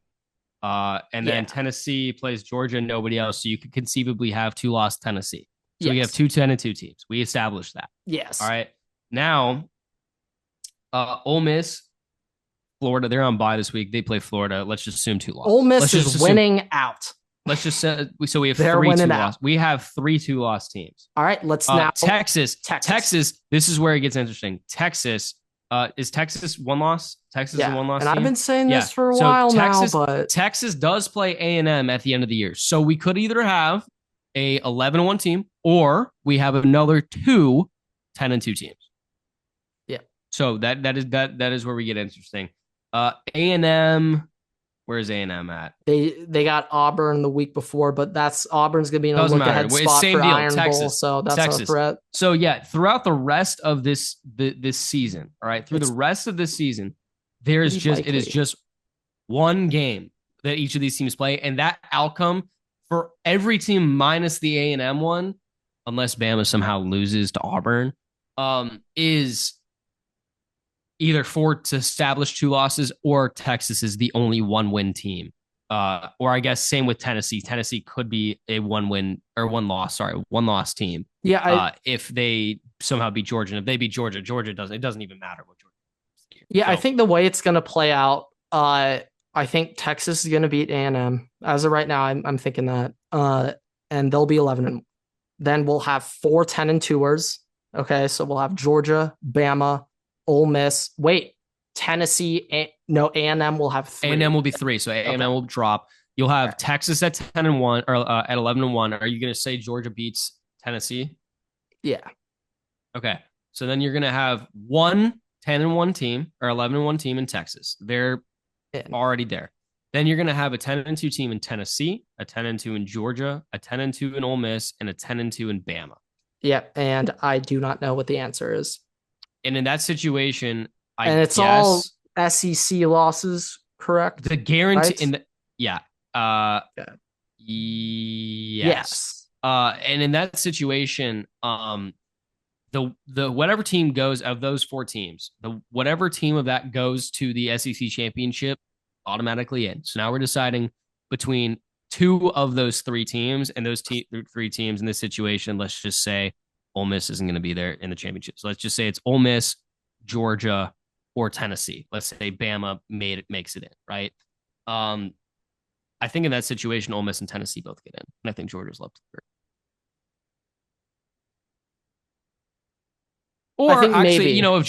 and then Tennessee plays Georgia, nobody else. So you could conceivably have 2-loss Tennessee. So we have 2 10-2 teams. We established that. Yes. All right. Now, Ole Miss, Florida, they're on bye this week. They play Florida. Let's just assume 2 losses. Ole Miss is winning out. Let's just say so we have 3 2-loss. We have 3 2-loss teams. All right, let's now Texas. This is where it gets interesting. Texas, is Texas 1 loss? Texas is a 1-loss team. And I've been saying this for a while now, but Texas does play A&M at the end of the year. So we could either have a 11-1 team or we have another 2 10-2 teams. Yeah. So that is where we get interesting. A&M, where's A&M at? They got Auburn the week before, but Auburn's going to be in a look-ahead spot for Iron Bowl, so that's not a threat. So, throughout the rest of this season, all right, the rest of this season, it is just one game that each of these teams play, and that outcome for every team minus the A&M one, unless Bama somehow loses to Auburn, is either to establish 2 losses or Texas is the only 1-win team. Or I guess same with Tennessee. Tennessee could be a 1-loss team. Yeah. If they somehow beat Georgia. And if they beat Georgia, it doesn't even matter what Georgia does. Yeah, so, I think the way it's going to play out, I think Texas is going to beat A&M. As of right now, I'm thinking that. And they'll be 11. Then we'll have 4 10-2ers. Okay, so we'll have Georgia, Bama, Ole Miss. Wait, Tennessee. A&M will have 3. A&M will be 3, so A&M will drop. You'll have Texas at 10-1 or at 11-1. Are you going to say Georgia beats Tennessee? Yeah. Okay, so then you're going to have 1 10-1 team or 11-1 team in Texas. They're already there. Then you're going to have a 10-2 team in Tennessee, a 10-2 in Georgia, a 10-2 in Ole Miss, and a 10-2 in Bama. Yeah, and I do not know what the answer is. And in that situation, it's all SEC losses, correct? The guarantee right? in the yes. And in that situation, the whatever team goes of those 4 teams, whatever team of that goes to the SEC championship automatically in. So now we're deciding between 2 of those 3 teams, and those 3 teams in this situation, let's just say Ole Miss isn't going to be there in the championship. So let's just say it's Ole Miss, Georgia, or Tennessee. Let's say Bama makes it in, right? I think in that situation, Ole Miss and Tennessee both get in, and I think Georgia's left third. Or I think actually, maybe. If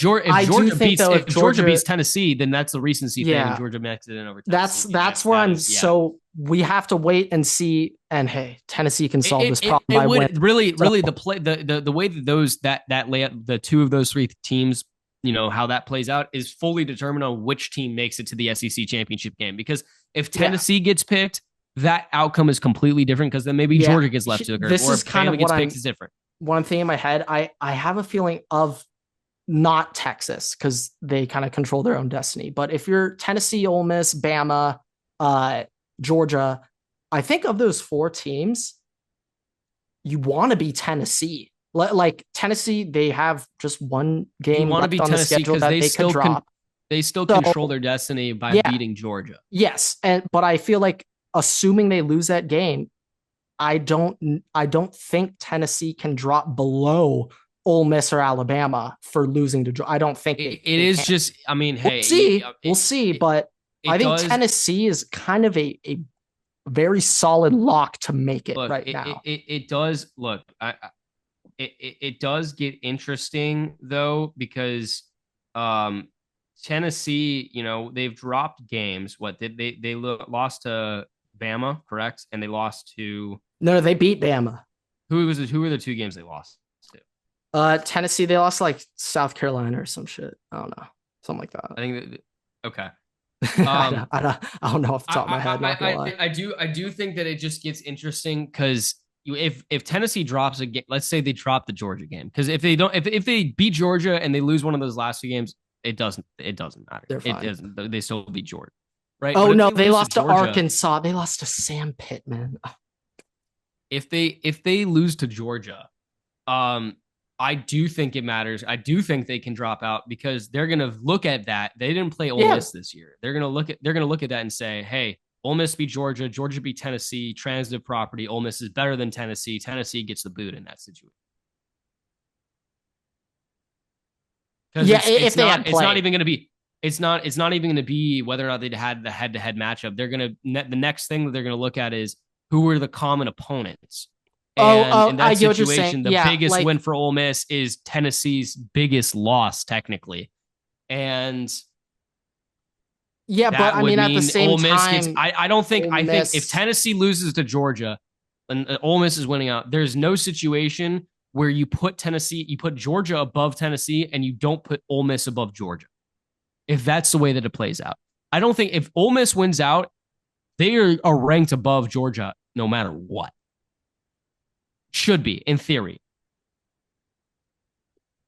Georgia beats Tennessee, then that's the recency thing. And Georgia makes it in over Tennessee. That's where I'm. So we have to wait and see. And hey, Tennessee can solve this problem by winning. Really, the way that that layout, the 2 of those 3 teams, how that plays out is fully determined on which team makes it to the SEC championship game. Because if Tennessee gets picked, that outcome is completely different. Because then maybe Georgia gets left to the curve. This or is kind of what is different. What I'm thinking in my head, I have a feeling of not Texas because they kind of control their own destiny. But if you're Tennessee, Ole Miss, Bama, Georgia, I think of those 4 teams, you want to be Tennessee. Like Tennessee, they have just 1 game left on the schedule that they could drop. They still control their destiny by beating Georgia. Yes, but I feel like assuming they lose that game, I don't think Tennessee can drop below Ole Miss or Alabama for losing to Georgia. I don't think it is can. Just. I mean, we'll see. But I think Tennessee is kind of a very solid lock to make it now. It does look. It does get interesting though because Tennessee, they've dropped games. What did they lost to Bama, correct? And they lost to No, they beat Bama. Who were the two games they lost to? Tennessee, they lost like South Carolina or some shit. I don't know, something like that. I think okay. I don't know off the top of my head. Not gonna lie. I do think that it just gets interesting because if Tennessee drops a game, let's say they drop the Georgia game, because if they beat Georgia and they lose one of those last two games, it doesn't matter. They're fine. It doesn't. They still beat Georgia, right? Oh no, they lost to Arkansas. They lost to Sam Pittman. If they lose to Georgia, I do think it matters. I do think they can drop out because they're gonna look at that. They didn't play Ole Miss this year. They're gonna look at that and say, hey, Ole Miss beat Georgia, Georgia beat Tennessee, transitive property. Ole Miss is better than Tennessee. Tennessee gets the boot in that situation. Yeah, it's not even going to be whether or not they had the head-to-head matchup. They're going to the next thing that they're going to look at is who were the common opponents. And in that situation, the biggest win for Ole Miss is Tennessee's biggest loss, technically. And yeah, but I mean, at the same time, I think if Tennessee loses to Georgia and Ole Miss is winning out, there's no situation where you put Georgia above Tennessee and you don't put Ole Miss above Georgia. If that's the way that it plays out, I don't think if Ole Miss wins out, they are ranked above Georgia no matter what. Should be, in theory.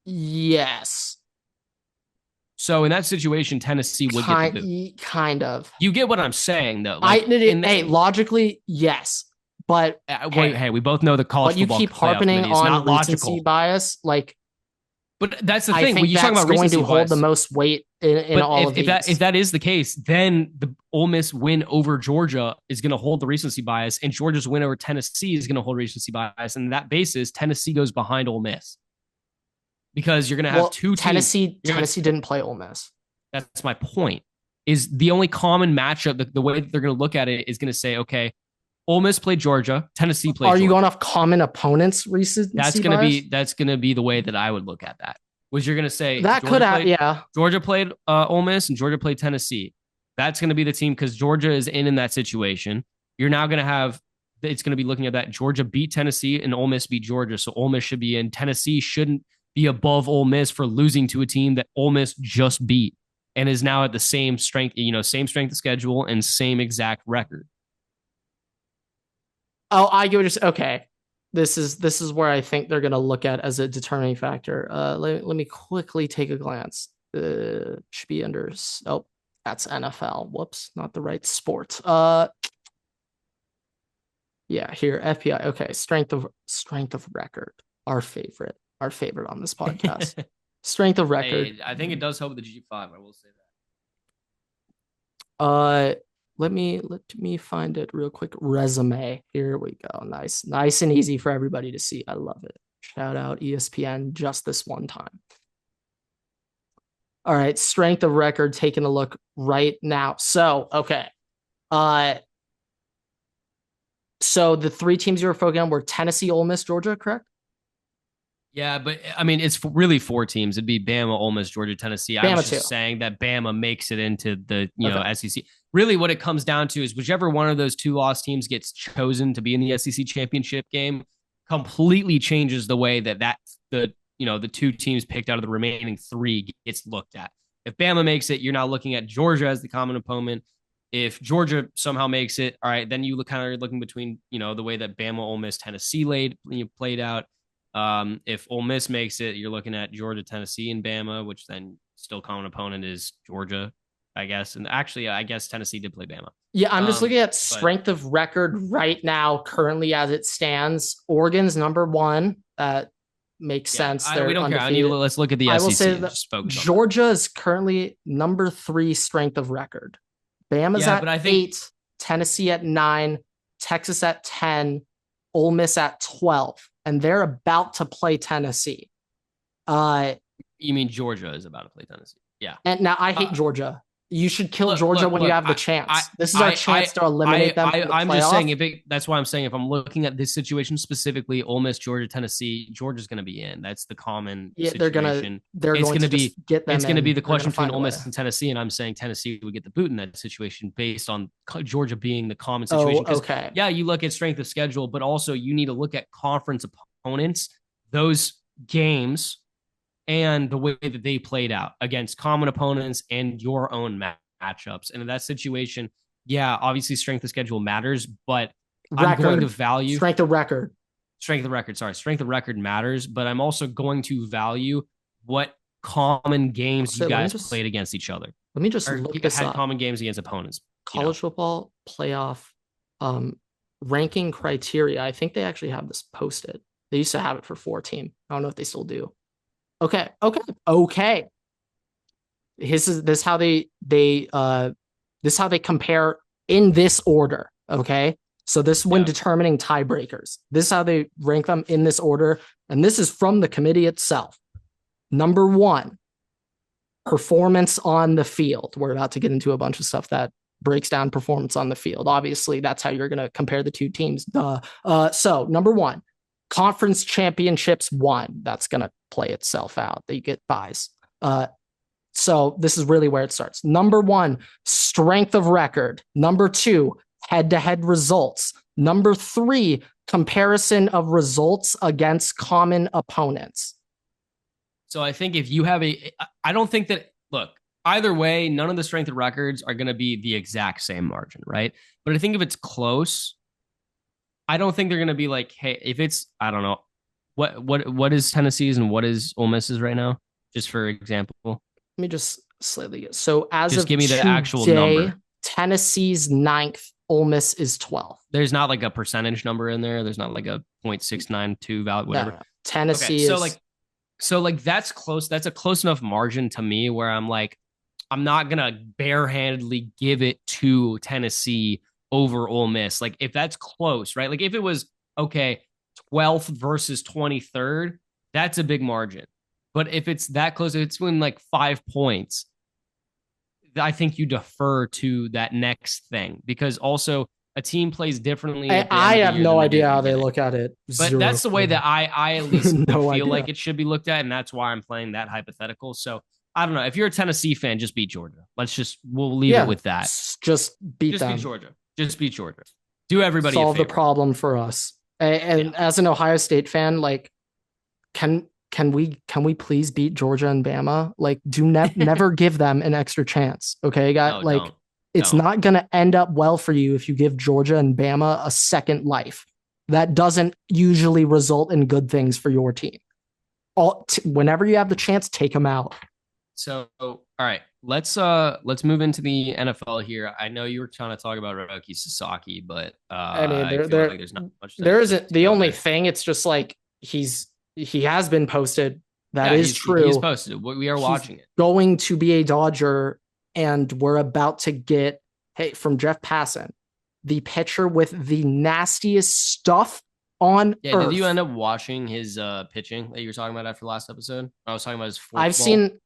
Yes. So in that situation, Tennessee would get the boot. Kind of. You get what I'm saying, though. Logically, yes. But hey, we both know the college football. But you keep harping on recency bias, like. But that's the thing. When you talk about going to hold the most weight in all of these. If that is the case, then the Ole Miss win over Georgia is going to hold the recency bias, and Georgia's win over Tennessee is going to hold recency bias. And that basis, Tennessee goes behind Ole Miss because you're going to have two teams. Tennessee didn't play Ole Miss. That's my point. Is the only common matchup, the way that they're going to look at it is going to say, okay, Ole Miss played Georgia, Tennessee played Georgia. Are you going off common opponents recency That's going to be the way that I would look at that. Was you're going to say that Georgia played Ole Miss and Georgia played Tennessee. That's going to be the team because Georgia is in that situation. You're now going to have it's going to be looking at that Georgia beat Tennessee and Ole Miss beat Georgia, so Ole Miss should be in. Tennessee shouldn't be above Ole Miss for losing to a team that Ole Miss just beat and is now at the same strength of schedule and same exact record. Oh, I get what you're saying. Okay. This is where I think they're going to look at as a determining factor. Let me quickly take a glance. Should be under. Oh, that's NFL. Whoops, not the right sport. Yeah, here FPI. Okay, strength of record. Our favorite on this podcast. Strength of record. Hey, I think it does help with the G5. I will say that. Let me find it real quick. Resume. Here we go. Nice and easy for everybody to see. I love it. Shout out ESPN just this one time. All right, strength of record. Taking a look right now. So, okay. So the three teams you were focusing on were Tennessee, Ole Miss, Georgia, correct? Yeah, but I mean, it's really four teams. It'd be Bama, Ole Miss, Georgia, Tennessee. I was just saying that Bama makes it into the SEC. Really, what it comes down to is whichever one of those two lost teams gets chosen to be in the SEC championship game completely changes the way that the two teams picked out of the remaining three gets looked at. If Bama makes it, you're now looking at Georgia as the common opponent. If Georgia somehow makes it, all right, then you kind of looking between the way that Bama, Ole Miss, Tennessee played out. If Ole Miss makes it, you're looking at Georgia, Tennessee, and Bama, which then still common opponent is Georgia, I guess. And actually, I guess Tennessee did play Bama. Yeah, I'm just looking at strength of record right now, currently as it stands. Oregon's number one. Makes sense. We don't care. Let's look at the SEC. I will say that Georgia is currently number 3 strength of record. Bama's at 8, Tennessee at 9, Texas at 10, Ole Miss at 12. And they're about to play Tennessee. You mean Georgia is about to play Tennessee? Yeah. And now I hate Georgia. You should kill Georgia when you have the chance. This is our chance to eliminate them from the I'm playoff. just saying, that's why I'm saying if I'm looking at this situation specifically, Ole Miss, Georgia, Tennessee, Georgia's going to be in. That's the common situation. They're going to be get them. It's going to be the question between Ole Miss and Tennessee, and I'm saying Tennessee would get the boot in that situation based on Georgia being the common situation. Okay. Yeah, you look at strength of schedule, but also you need to look at conference opponents, those games, and the way that they played out against common opponents and your own matchups. And in that situation, yeah, obviously strength of schedule matters, but I'm going to value strength of record. Strength of record matters, but I'm also going to value what common games you guys played against each other. Let me just look this up. Common games against opponents. College football playoff ranking criteria. I think they actually have this posted. They used to have it for 4 team. I don't know if they still do. Okay. This is how they compare in this order. Okay. So this is when determining tiebreakers. This is how they rank them in this order. And this is from the committee itself. Number 1, performance on the field. We're about to get into a bunch of stuff that breaks down performance on the field. Obviously, that's how you're going to compare the 2 teams. So number 1, conference championships won. That's going to play itself out. That you get buys. So this is really where it starts. Number 1, strength of record. Number 2, head-to-head results. Number 3, comparison of results against common opponents. So I think if you have I don't think that, look, either way, none of the strength of records are going to be the exact same margin, right? But I think if it's close, I don't think they're going to be like, hey, if it's, I don't know, what is Tennessee's and what is Ole Miss's right now? Just for example. Let me just slightly get, so as just of give me the actual number. Tennessee's 9th, Ole Miss is 12th. There's not like a percentage number in there. There's not like a 0.692 value, whatever. No. Tennessee is. So that's close. That's a close enough margin to me where I'm like, I'm not going to barehandedly give it to Tennessee over Ole Miss. Like if that's close, right? Like if it was, okay, 12th versus 23rd, that's a big margin. But if it's that close, if it's within like 5 points, I think you defer to that next thing because also a team plays differently. I have no idea how they look at it. But that's the way that I at least feel like it should be looked at. And that's why I'm playing that hypothetical. So I don't know. If you're a Tennessee fan, just beat Georgia. We'll leave it with that. Just beat Georgia. Just beat Georgia. Do everybody solve the problem for us. And as an Ohio State fan, like, can we please beat Georgia and Bama? Like, never give them an extra chance. Okay, guys. No, it's not going to end up well for you if you give Georgia and Bama a second life. That doesn't usually result in good things for your team. Whenever you have the chance, take them out. So, all right, let's move into the NFL here. I know you were trying to talk about Roki Sasaki, but I feel like there's not much. There isn't the only thing. It's just like he has been posted. That is true. He's posted. We are watching it. Going to be a Dodger, and we're about to get from Jeff Passan, the pitcher with the nastiest stuff on earth. Did you end up watching his pitching that you were talking about after the last episode? I was talking about his forkball.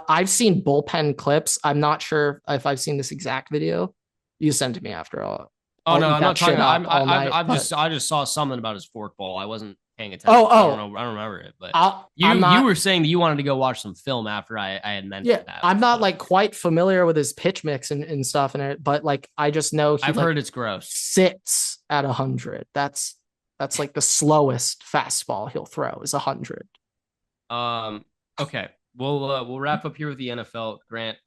I've seen bullpen clips. I'm not sure if I've seen this exact video. You sent it to me after all. Oh no, I'm not talking about. I just saw something about his forkball. I wasn't paying attention. I don't remember it. But you were saying that you wanted to go watch some film after I had mentioned that. I'm not like quite familiar with his pitch mix and stuff in it, but like I just know I've heard it's gross. Sits at 100. That's like the slowest fastball he'll throw is 100. Okay. We'll wrap up here with the NFL, Grant.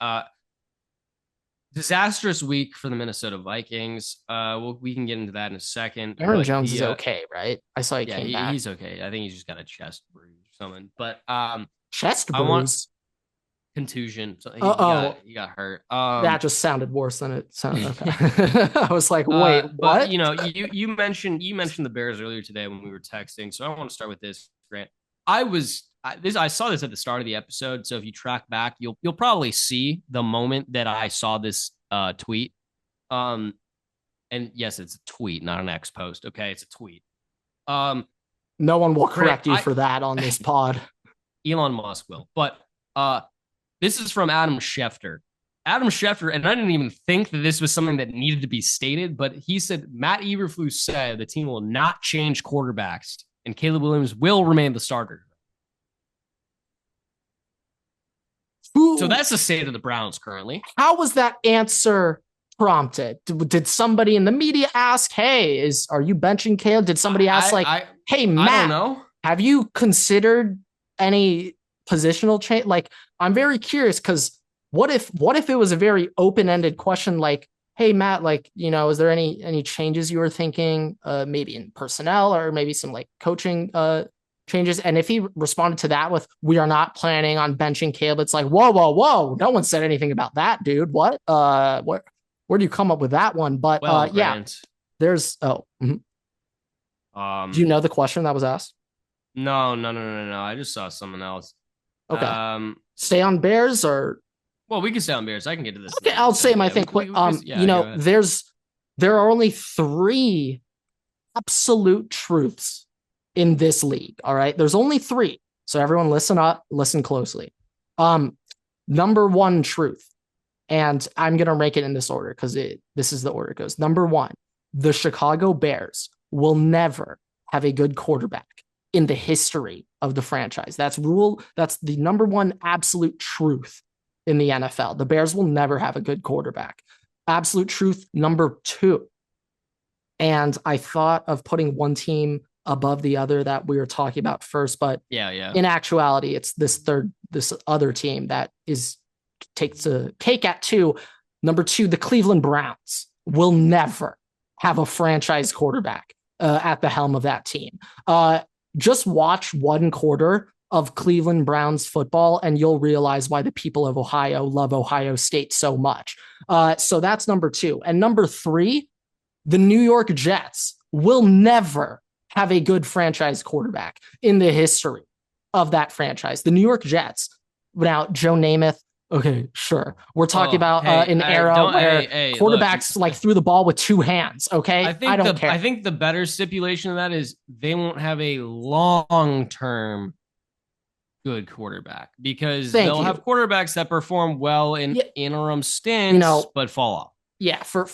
Disastrous week for the Minnesota Vikings. We can get into that in a second. Aaron Jones is okay, right? I saw he came back. He's okay. I think he's just got a chest bruise or something. But chest bruise, contusion. So he got hurt. That just sounded worse than it sounded. Okay. I was like, wait, what? But you mentioned the Bears earlier today when we were texting. So I want to start with this, Grant. I saw this at the start of the episode, so if you track back, you'll probably see the moment that I saw this tweet. And yes, it's a tweet, not an X post. Okay, it's a tweet. No one will correct you for that on this pod. Elon Musk will, but this is from Adam Schefter. Adam Schefter, and I didn't even think that this was something that needed to be stated, but he said Matt Eberflus said the team will not change quarterbacks and Caleb Williams will remain the starter. So that's the state of the Browns currently. How was that answer prompted? Did somebody in the media ask, hey, are you benching Caleb? Did somebody ask hey, Matt, I don't know. Have you considered any positional change? Like, I'm very curious because what if it was a very open-ended question like, hey, Matt, like, is there any changes you were thinking, maybe in personnel or maybe some like coaching changes? And if he responded to that with, we are not planning on benching Caleb, it's like, whoa. No one said anything about that, dude. What? Where do you come up with that one? But yeah, there's, mm-hmm. Do you know the question that was asked? No. I just saw someone else. Okay. Stay on Bears or? Well, we can stay on Bears. I can get to this. Okay, I'll say my thing. There are only 3 absolute truths in this league. All right. There's only 3. So everyone listen up, listen closely. Number 1 truth. And I'm going to rank it in this order because this is the order it goes. Number 1, the Chicago Bears will never have a good quarterback in the history of the franchise. That's the number 1 absolute truth in the NFL. The Bears will never have a good quarterback. Absolute truth number 2. And I thought of putting one team above the other that we were talking about first, but in actuality, it's this other team that takes a cake at 2. Number 2, the Cleveland Browns will never have a franchise quarterback at the helm of that team. Just watch 1 quarter of Cleveland Browns football, and you'll realize why the people of Ohio love Ohio State so much. So that's number 2. And number 3, the New York Jets will never have a good franchise quarterback in the history of that franchise. The New York Jets, now Joe Namath, okay, sure. We're talking about an era where quarterbacks threw the ball with 2 hands, okay? I don't care. I think the better stipulation of that is they won't have a long-term good quarterback because they'll have quarterbacks that perform well in interim stints, but fall off. Yeah, for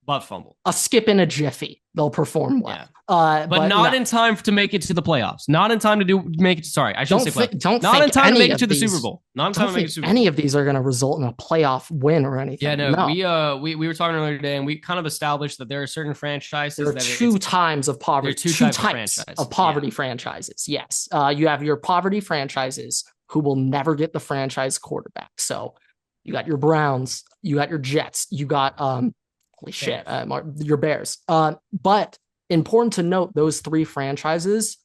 butt fumble, a skip in a jiffy, they'll perform well. Yeah. But not in time to make it to the playoffs. Not in time to make it. Sorry, I shouldn't say playoffs. Not in time to make it to the Super Bowl. Not in time to make it to the Super Bowl. Any of these are going to result in a playoff win or anything. Yeah, no. We were talking earlier today, and we kind of established that there are certain franchises. There are 2 types of poverty. 2 types of poverty franchises. Yes, you have your poverty franchises who will never get the franchise quarterback. So you got your Browns, you got your Jets, you got your Bears. But important to note, those 3 franchises,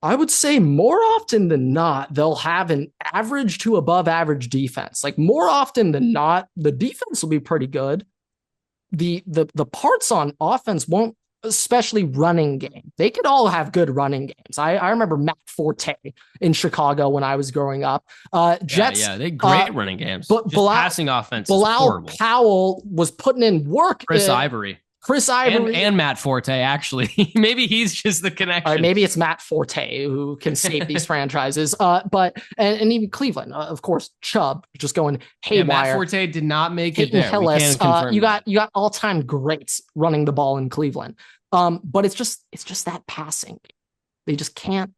I would say more often than not, they'll have an average to above average defense. Like more often than not, the defense will be pretty good. The parts on offense won't, especially running game. They could all have good running games. I remember Matt Forte in Chicago when I was growing up. Jets, they great running games. But passing offense. Bilal Powell was putting in work. Chris Ivory and Matt Forte, actually. Maybe he's just the connection. Right, maybe it's Matt Forte who can save these franchises. But even Cleveland, of course, Chubb just going haywire. Matt Forte did not make it there. Hillis, you got all-time greats running the ball in Cleveland. But it's just that passing. They just can't.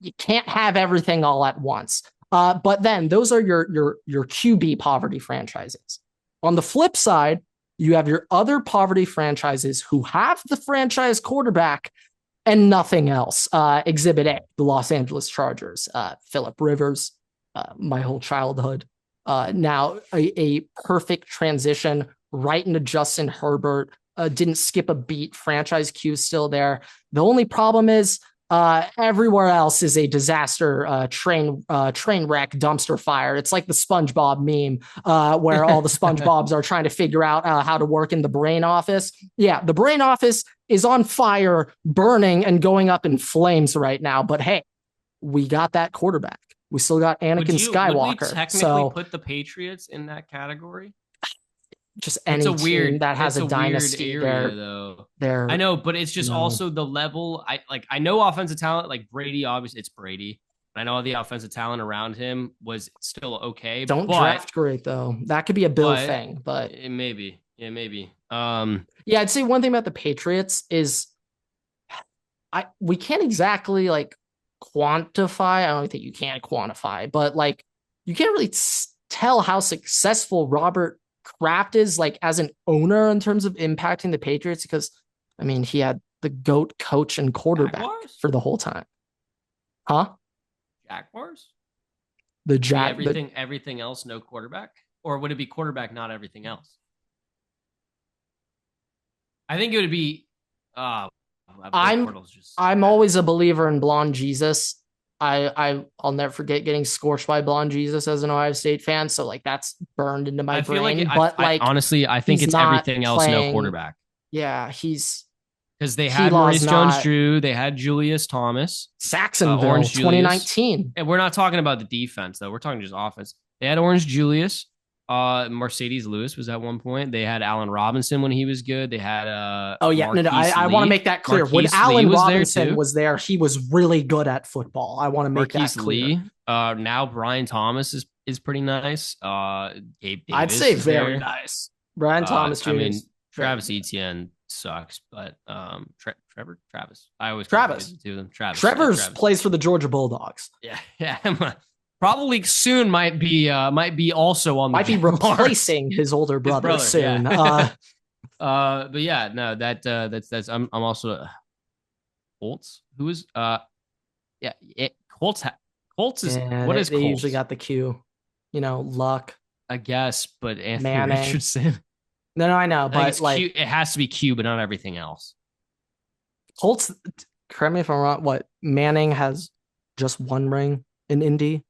You can't have everything all at once. But then those are your QB poverty franchises. On the flip side, you have your other poverty franchises who have the franchise quarterback and nothing else. Exhibit A, the Los Angeles Chargers, Phillip Rivers, my whole childhood. Now a perfect transition right into Justin Herbert. Didn't skip a beat. Franchise Q still there. The only problem is everywhere else is a disaster, train wreck, dumpster fire. It's like the SpongeBob meme where all the SpongeBobs are trying to figure out how to work in the brain office. Yeah, the brain office is on fire, burning, and going up in flames right now. But hey, we got that quarterback. We still got Anakin Skywalker. Would we technically put the Patriots in that category? Just any team that has a dynasty area, though. I know, but it's just also the level. I know offensive talent like Brady. Obviously, it's Brady. I know the offensive talent around him was still okay. Don't draft great though. That could be a Bill thing, but it may be. Yeah, maybe. Yeah, I'd say one thing about the Patriots is we can't exactly like quantify. I don't think you can quantify, but like you can't really tell how successful Robert Kraft is like as an owner in terms of impacting the Patriots because I mean he had the GOAT coach and quarterback Jaguars? For the whole time. Huh? Jaguars? Everything else, no quarterback? Or would it be quarterback, not everything else? I think it would be I'm always a believer in Blonde Jesus. I'll never forget getting scorched by Blonde Jesus as an Ohio State fan. So like that's burned into my brain. Honestly, I think it's everything else, no quarterback. Yeah, he's because they had Maurice Jones-Drew, they had Julius Thomas, Saxonville, Orange 2019. And we're not talking about the defense though. We're talking just offense. They had Orange Julius. Mercedes Lewis was at one point. They had Allen Robinson when he was good. They had I want to make that clear. When Allen Robinson was there, he was really good at football. I want to make that clear. Now Brian Thomas is pretty nice. Gabe Davis I'd say very nice. Brian Thomas Jr. I mean, Travis Etienne sucks, but Travis. I always Travis to them. Travis plays for the Georgia Bulldogs. Yeah. Probably soon might be also on the might be replacing his older brother soon. Yeah. But yeah, no, that's I'm also Colts. Who is Colts is what is they Colts? usually got the Q, Luck, I guess, but Anthony Manning. Richardson. No, I know, but like Q, it has to be Q, but not everything else. Colts. Correct me if I'm wrong. What Manning has just one ring in Indy.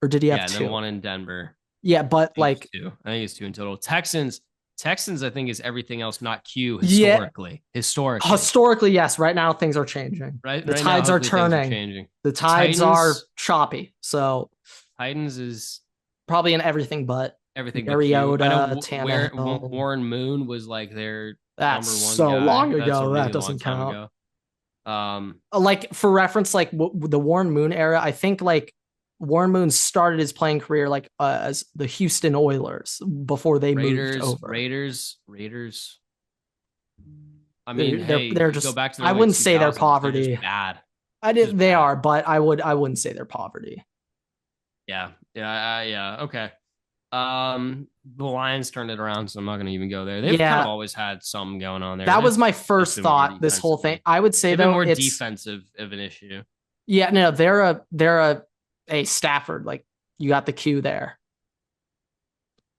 Or did he have two? And then one in Denver. Yeah, but like two. I think it's two in total. Texans, I think is everything else, not Q historically. Yeah. Historically, yes. Right now, things are changing. The tides are turning. The tides are choppy. So Titans is probably in everything but Mariota, Tannehill. Warren Moon was like their that's number one so guy. long ago. That doesn't count. Like for reference, like the Warren Moon era, I think like Warren Moon started his playing career like as the Houston Oilers before they moved over. Raiders. I mean, they're just. Go back to I wouldn't say they're poverty. They're bad. They are, but I wouldn't say they're poverty. Yeah. Okay. The Lions turned it around, so I'm not going to even go there. They've kind of always had something going on there. That was my first thought. This whole thing, I would say though, more defensive of an issue. Yeah, no, they're a Stafford, like you got the Q there.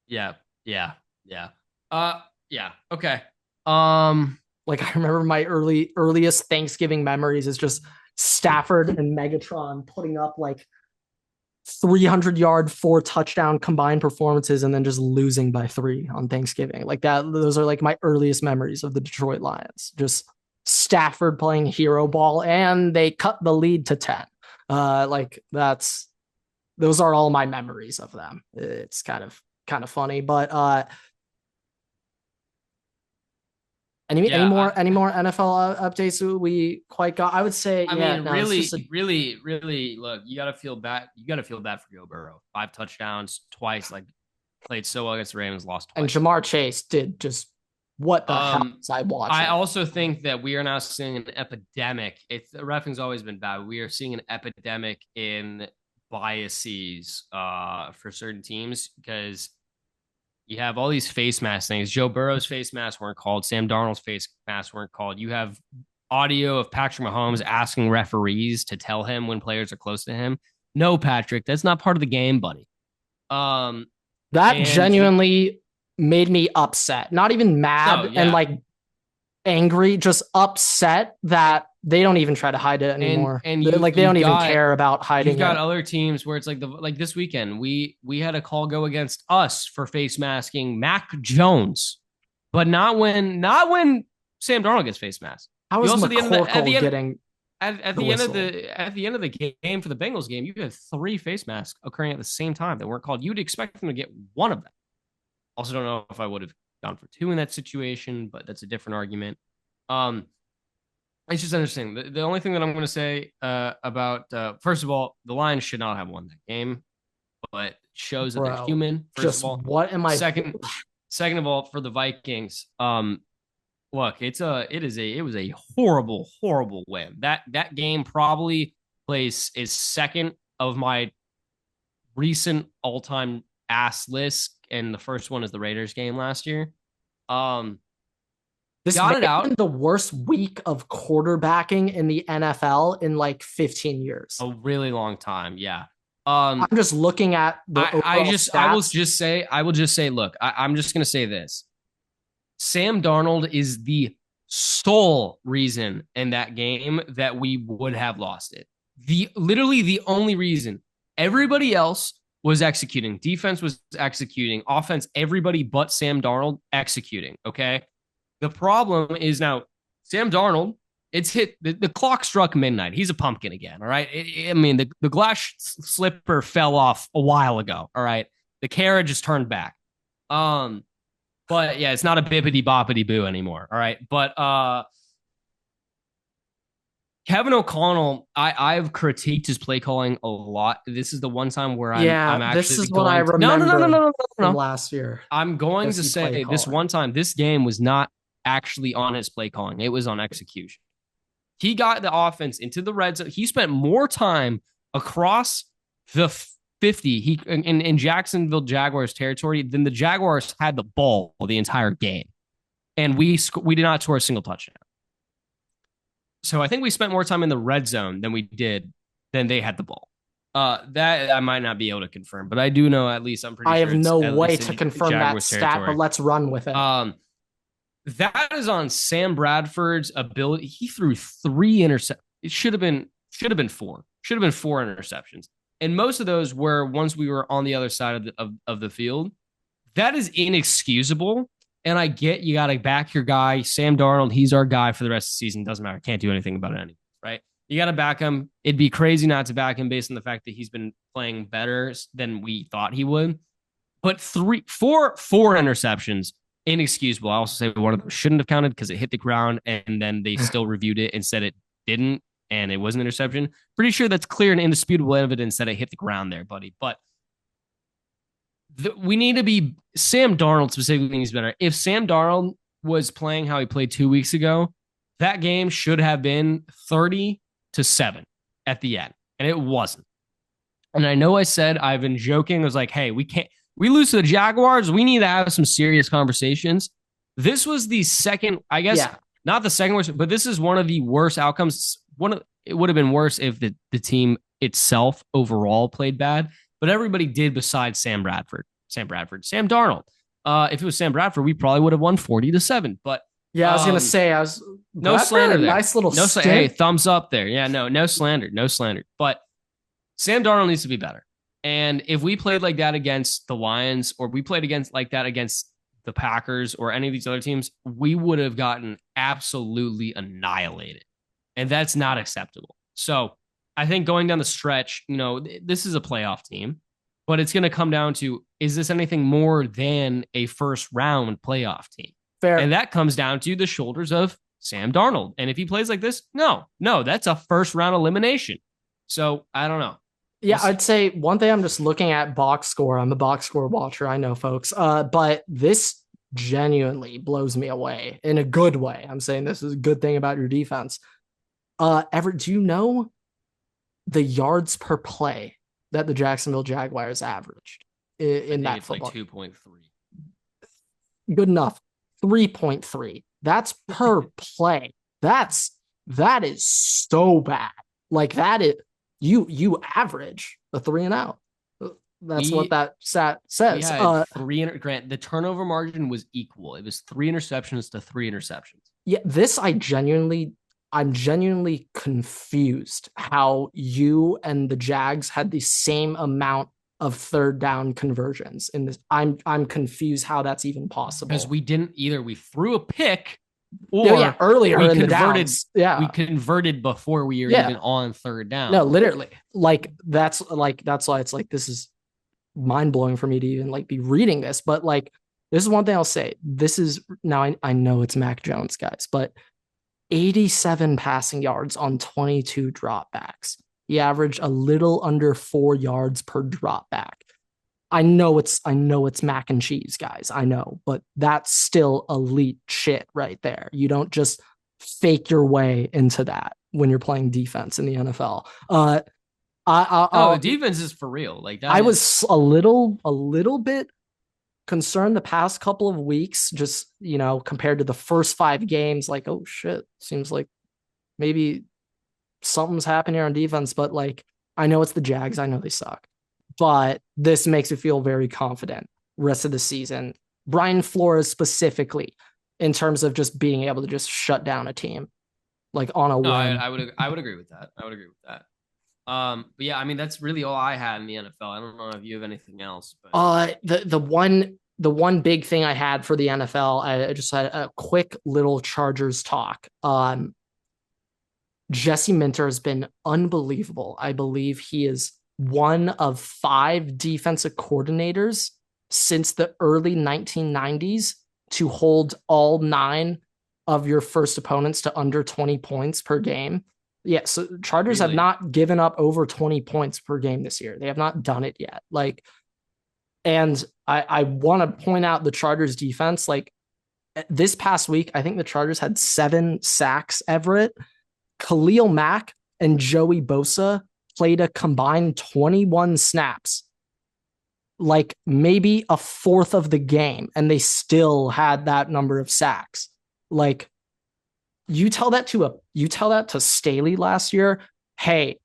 Yeah. Okay. Like I remember my earliest Thanksgiving memories is just Stafford and Megatron putting up like 300-yard, 4-touchdown combined performances and then just losing by 3 on Thanksgiving. Like that, those are like my earliest memories of the Detroit Lions. Just Stafford playing hero ball and they cut the lead to 10. Those are all my memories of them. It's kind of funny, but any more NFL updates we quite got? I would say, really look, you got to feel bad. You got to feel bad for Joe Burrow. 5 touchdowns twice, like played so well against the Ravens, lost twice. And Jamar Chase did just what the hell was I watching? I also think that we are now seeing an epidemic. The reffing's always been bad. We are seeing an epidemic in biases for certain teams because you have all these face mask things. Joe Burrow's face masks weren't called. Sam Darnold's face masks weren't called. You have audio of Patrick Mahomes asking referees to tell him when players are close to him. No, Patrick, that's not part of the game, buddy. That genuinely made me upset. Not even mad and like angry, just upset that they don't even try to hide it anymore. And they don't even care about hiding. You've got other teams where it's like this weekend we had a call go against us for face masking Mac Jones, but not when Sam Darnold gets face masked. How is McCorkle getting at the end of the game for the Bengals game? You had 3 face masks occurring at the same time that weren't called. You'd expect them to get one of them. Also, don't know if I would have gone for 2 in that situation, but that's a different argument. It's just interesting. The only thing that I'm going to say about first of all, the Lions should not have won that game, but shows that they're Bro, human. First of just all, what am I? second of all, for the Vikings, look, it was a horrible win. That game probably is second of my recent all time ass list, and the first one is the Raiders game last year. This got may it have been out the worst week of quarterbacking in the NFL in like 15 years. a really long time. Yeah. I'm just looking at the overall stats. I will just say, look, I'm just gonna say this. Sam Darnold is the sole reason in that game that we would have lost it. Literally the only reason. Everybody else was executing. Defense was executing. Offense, everybody but Sam Darnold executing. Okay. The problem is now Sam Darnold, it's hit the clock struck midnight. He's a pumpkin again. All right. I mean, the glass slipper fell off a while ago. All right. The carriage has turned back. But yeah, it's not a bippity boppity boo anymore. All right. But Kevin O'Connell, I've critiqued his play calling a lot. This is the one time where I'm actually this is what I remember no. from last year. I'm going to say this one time, this game was not actually on his play calling. It was on execution. He got the offense into the red zone. He spent more time across the 50 in Jacksonville Jaguars territory than the Jaguars had the ball the entire game. And we did not score a single touchdown. So I think we spent more time in the red zone than they had the ball. That I might not be able to confirm, but I do know at least I'm pretty sure. I have no way to confirm that stat, but let's run with it. That is on Sam Bradford's ability. He threw 3 interceptions. It should have been 4. Should have been 4 interceptions. And most of those were once we were on the other side of the field. That is inexcusable. And I get you got to back your guy, Sam Darnold. He's our guy for the rest of the season. Doesn't matter. Can't do anything about it anymore, right? You got to back him. It'd be crazy not to back him based on the fact that he's been playing better than we thought he would. But 4 interceptions, inexcusable. I also say one of them shouldn't have counted because it hit the ground and then they still reviewed it and said it didn't and it was an interception. Pretty sure that's clear and indisputable evidence that it hit the ground there, buddy. But we need to be Sam Darnold specifically needs better. If Sam Darnold was playing how he played 2 weeks ago, that game should have been 30-7 at the end, and it wasn't. And I know I said I've been joking. I was like, hey, we lose to the Jaguars. We need to have some serious conversations. This was the second, I guess, not the second worst, but this is one of the worst outcomes. It would have been worse if the team itself overall played bad, but everybody did besides Sam Darnold. If it was Sam Bradford, we probably would have won 40-7. But yeah, I was gonna say no slander there. Nice little hey, thumbs up there. Yeah, no slander. But Sam Darnold needs to be better. And if we played like that against the Lions, or we played against the Packers or any of these other teams, we would have gotten absolutely annihilated. And that's not acceptable. So I think going down the stretch, this is a playoff team, but it's going to come down to, is this anything more than a first round playoff team? Fair. And that comes down to the shoulders of Sam Darnold. And if he plays like this, no, that's a first round elimination. So I don't know. Yeah, I'd say one thing, I'm just looking at box score. I'm a box score watcher. I know, folks. But this genuinely blows me away in a good way. I'm saying this is a good thing about your defense. Everett, do you know the yards per play that the Jacksonville Jaguars averaged in that football? Like 2.3. Good enough. 3.3. That's per play. That is so bad. Like that is you average a 3 and out. That's what that stat says. Grant, the turnover margin was equal. It was 3 interceptions to 3 interceptions. Yeah, this I'm genuinely confused how you and the Jags had the same amount of third down conversions in this. I'm confused how that's even possible. Because we didn't either. We threw a pick or earlier in the downs. Yeah. We converted before we were even on third down. No, literally. That's why it's like, this is mind blowing for me to even be reading this. But this is one thing I'll say. This is now I know it's Mac Jones, guys, but 87 passing yards on 22 dropbacks. He averaged a little under 4 yards per dropback. I know it's mac and cheese, guys. I know, but that's still elite shit right there. You don't just fake your way into that when you're playing defense in the NFL. No, the defense is for real. Like that. I was a little bit concerned the past couple of weeks, just compared to the first 5 games. Like, oh shit, seems like maybe something's happening here on defense. But like, I know it's the Jags. I know they suck, but this makes me feel very confident rest of the season. Brian Flores specifically, in terms of just being able to just shut down a team, like on a no, win. I would agree with that. I would agree with that. But yeah, I mean that's really all I had in the NFL. I don't know if you have anything else. But the one big thing I had for the NFL, I just had a quick little Chargers talk. Jesse Minter has been unbelievable. I believe he is one of 5 defensive coordinators since the early 1990s to hold all 9 of your first opponents to under 20 points per game. Yeah, so Chargers have not given up over 20 points per game this year. They have not done it yet. Like, and I want to point out the Chargers defense. Like this past week, I think the Chargers had 7 sacks, Everett. Khalil Mack and Joey Bosa played a combined 21 snaps, like maybe a fourth of the game, and they still had that number of sacks. Like, you tell that to Staley last year, hey,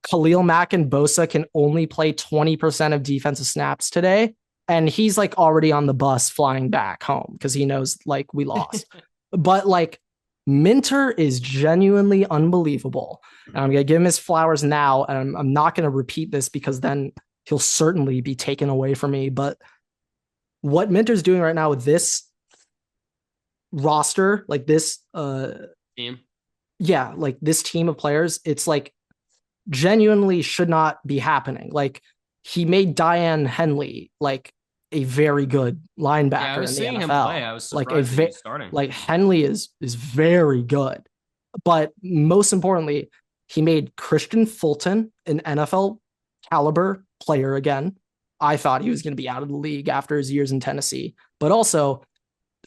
Khalil Mack and Bosa can only play 20% of defensive snaps today, and he's like already on the bus flying back home because he knows like we lost. But like Minter is genuinely unbelievable. And I'm going to give him his flowers now. And I'm not going to repeat this because then he'll certainly be taken away from me. But what Minter's doing right now with this roster, like this team. Yeah, like this team of players, it's like genuinely should not be happening. Like he made Diane Henley like a very good linebacker in the NFL. Him play. I was surprised he was starting. Like Henley is very good. But most importantly, he made Christian Fulton an NFL caliber player again. I thought he was going to be out of the league after his years in Tennessee. But also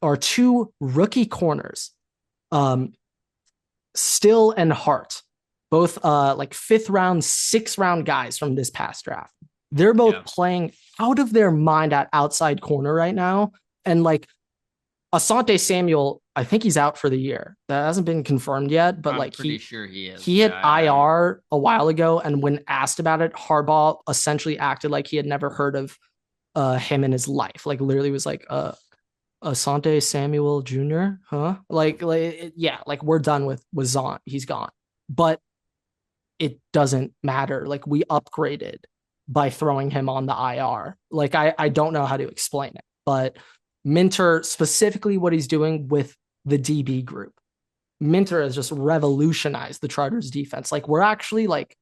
our 2 rookie corners, Still and Hart, both like 5th round, 6th round guys from this past draft. They're both playing out of their mind at outside corner right now. And like Asante Samuel, I think he's out for the year. That hasn't been confirmed yet, but I'm pretty sure he is. He hit IR a while ago, and when asked about it, Harbaugh essentially acted like he had never heard of him in his life. Like literally was like Asante Samuel Jr., huh? Like yeah, like we're done with Zont. He's gone. But it doesn't matter. Like we upgraded by throwing him on the IR. Like I don't know how to explain it, but Minter, specifically what he's doing with the DB group, Minter has just revolutionized the Chargers defense. Like we're actually like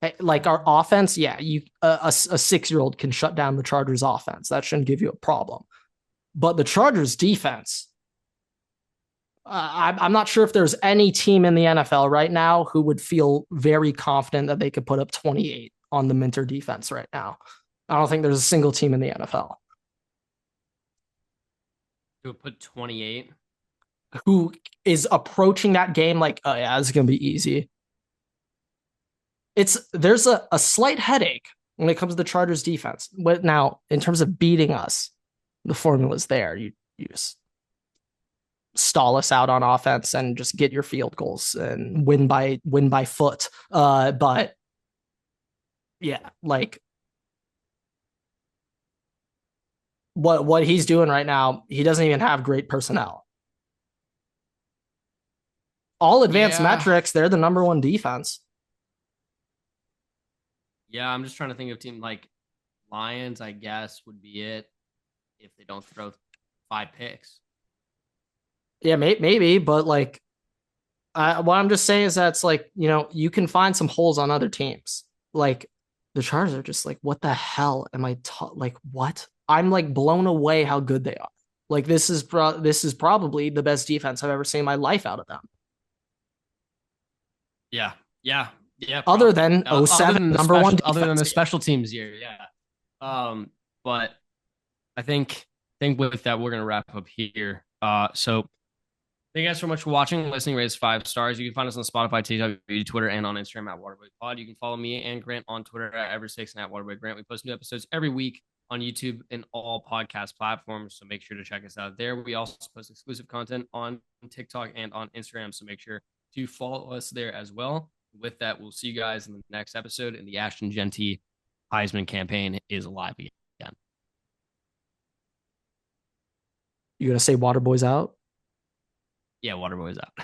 our offense. Yeah, a 6-year-old can shut down the Chargers offense. That shouldn't give you a problem. But the Chargers defense, I'm not sure if there's any team in the NFL right now who would feel very confident that they could put up 28 on the Minter defense right now. I don't think there's a single team in the NFL who would put 28, who is approaching that game like, oh yeah, it's gonna be easy. There's a slight headache when it comes to the Chargers defense. But now, in terms of beating us, the formula's there. You just stall us out on offense and just get your field goals and win by foot. But yeah, like what he's doing right now, he doesn't even have great personnel. All advanced metrics, they're the number 1 defense. Yeah, I'm just trying to think of team like Lions, I guess, would be it if they don't throw 5 picks. Yeah, maybe, but like, what I'm just saying is that it's like, you can find some holes on other teams. Like the Chargers are just like, what the hell am I like? What? I'm like blown away how good they are. Like this is probably the best defense I've ever seen in my life out of them. Yeah, yeah, yeah. Other Probably. than Other 07 than the number one special, defense. other than the special teams year, yeah. But I think with that we're gonna wrap up here. So thank you guys so much for watching, listening, rate us 5 stars. You can find us on Spotify, TikTok, Twitter, and on Instagram at WaterboyPod. You can follow me and Grant on Twitter at Everett6 and at WaterboyGrant. We post new episodes every week on YouTube and all podcast platforms, so make sure to check us out there. We also post exclusive content on TikTok and on Instagram, so make sure to follow us there as well. With that, we'll see you guys in the next episode, and the Ashton Genty Heisman campaign is alive again. You gonna say Waterboys out? Yeah, Waterboy's out.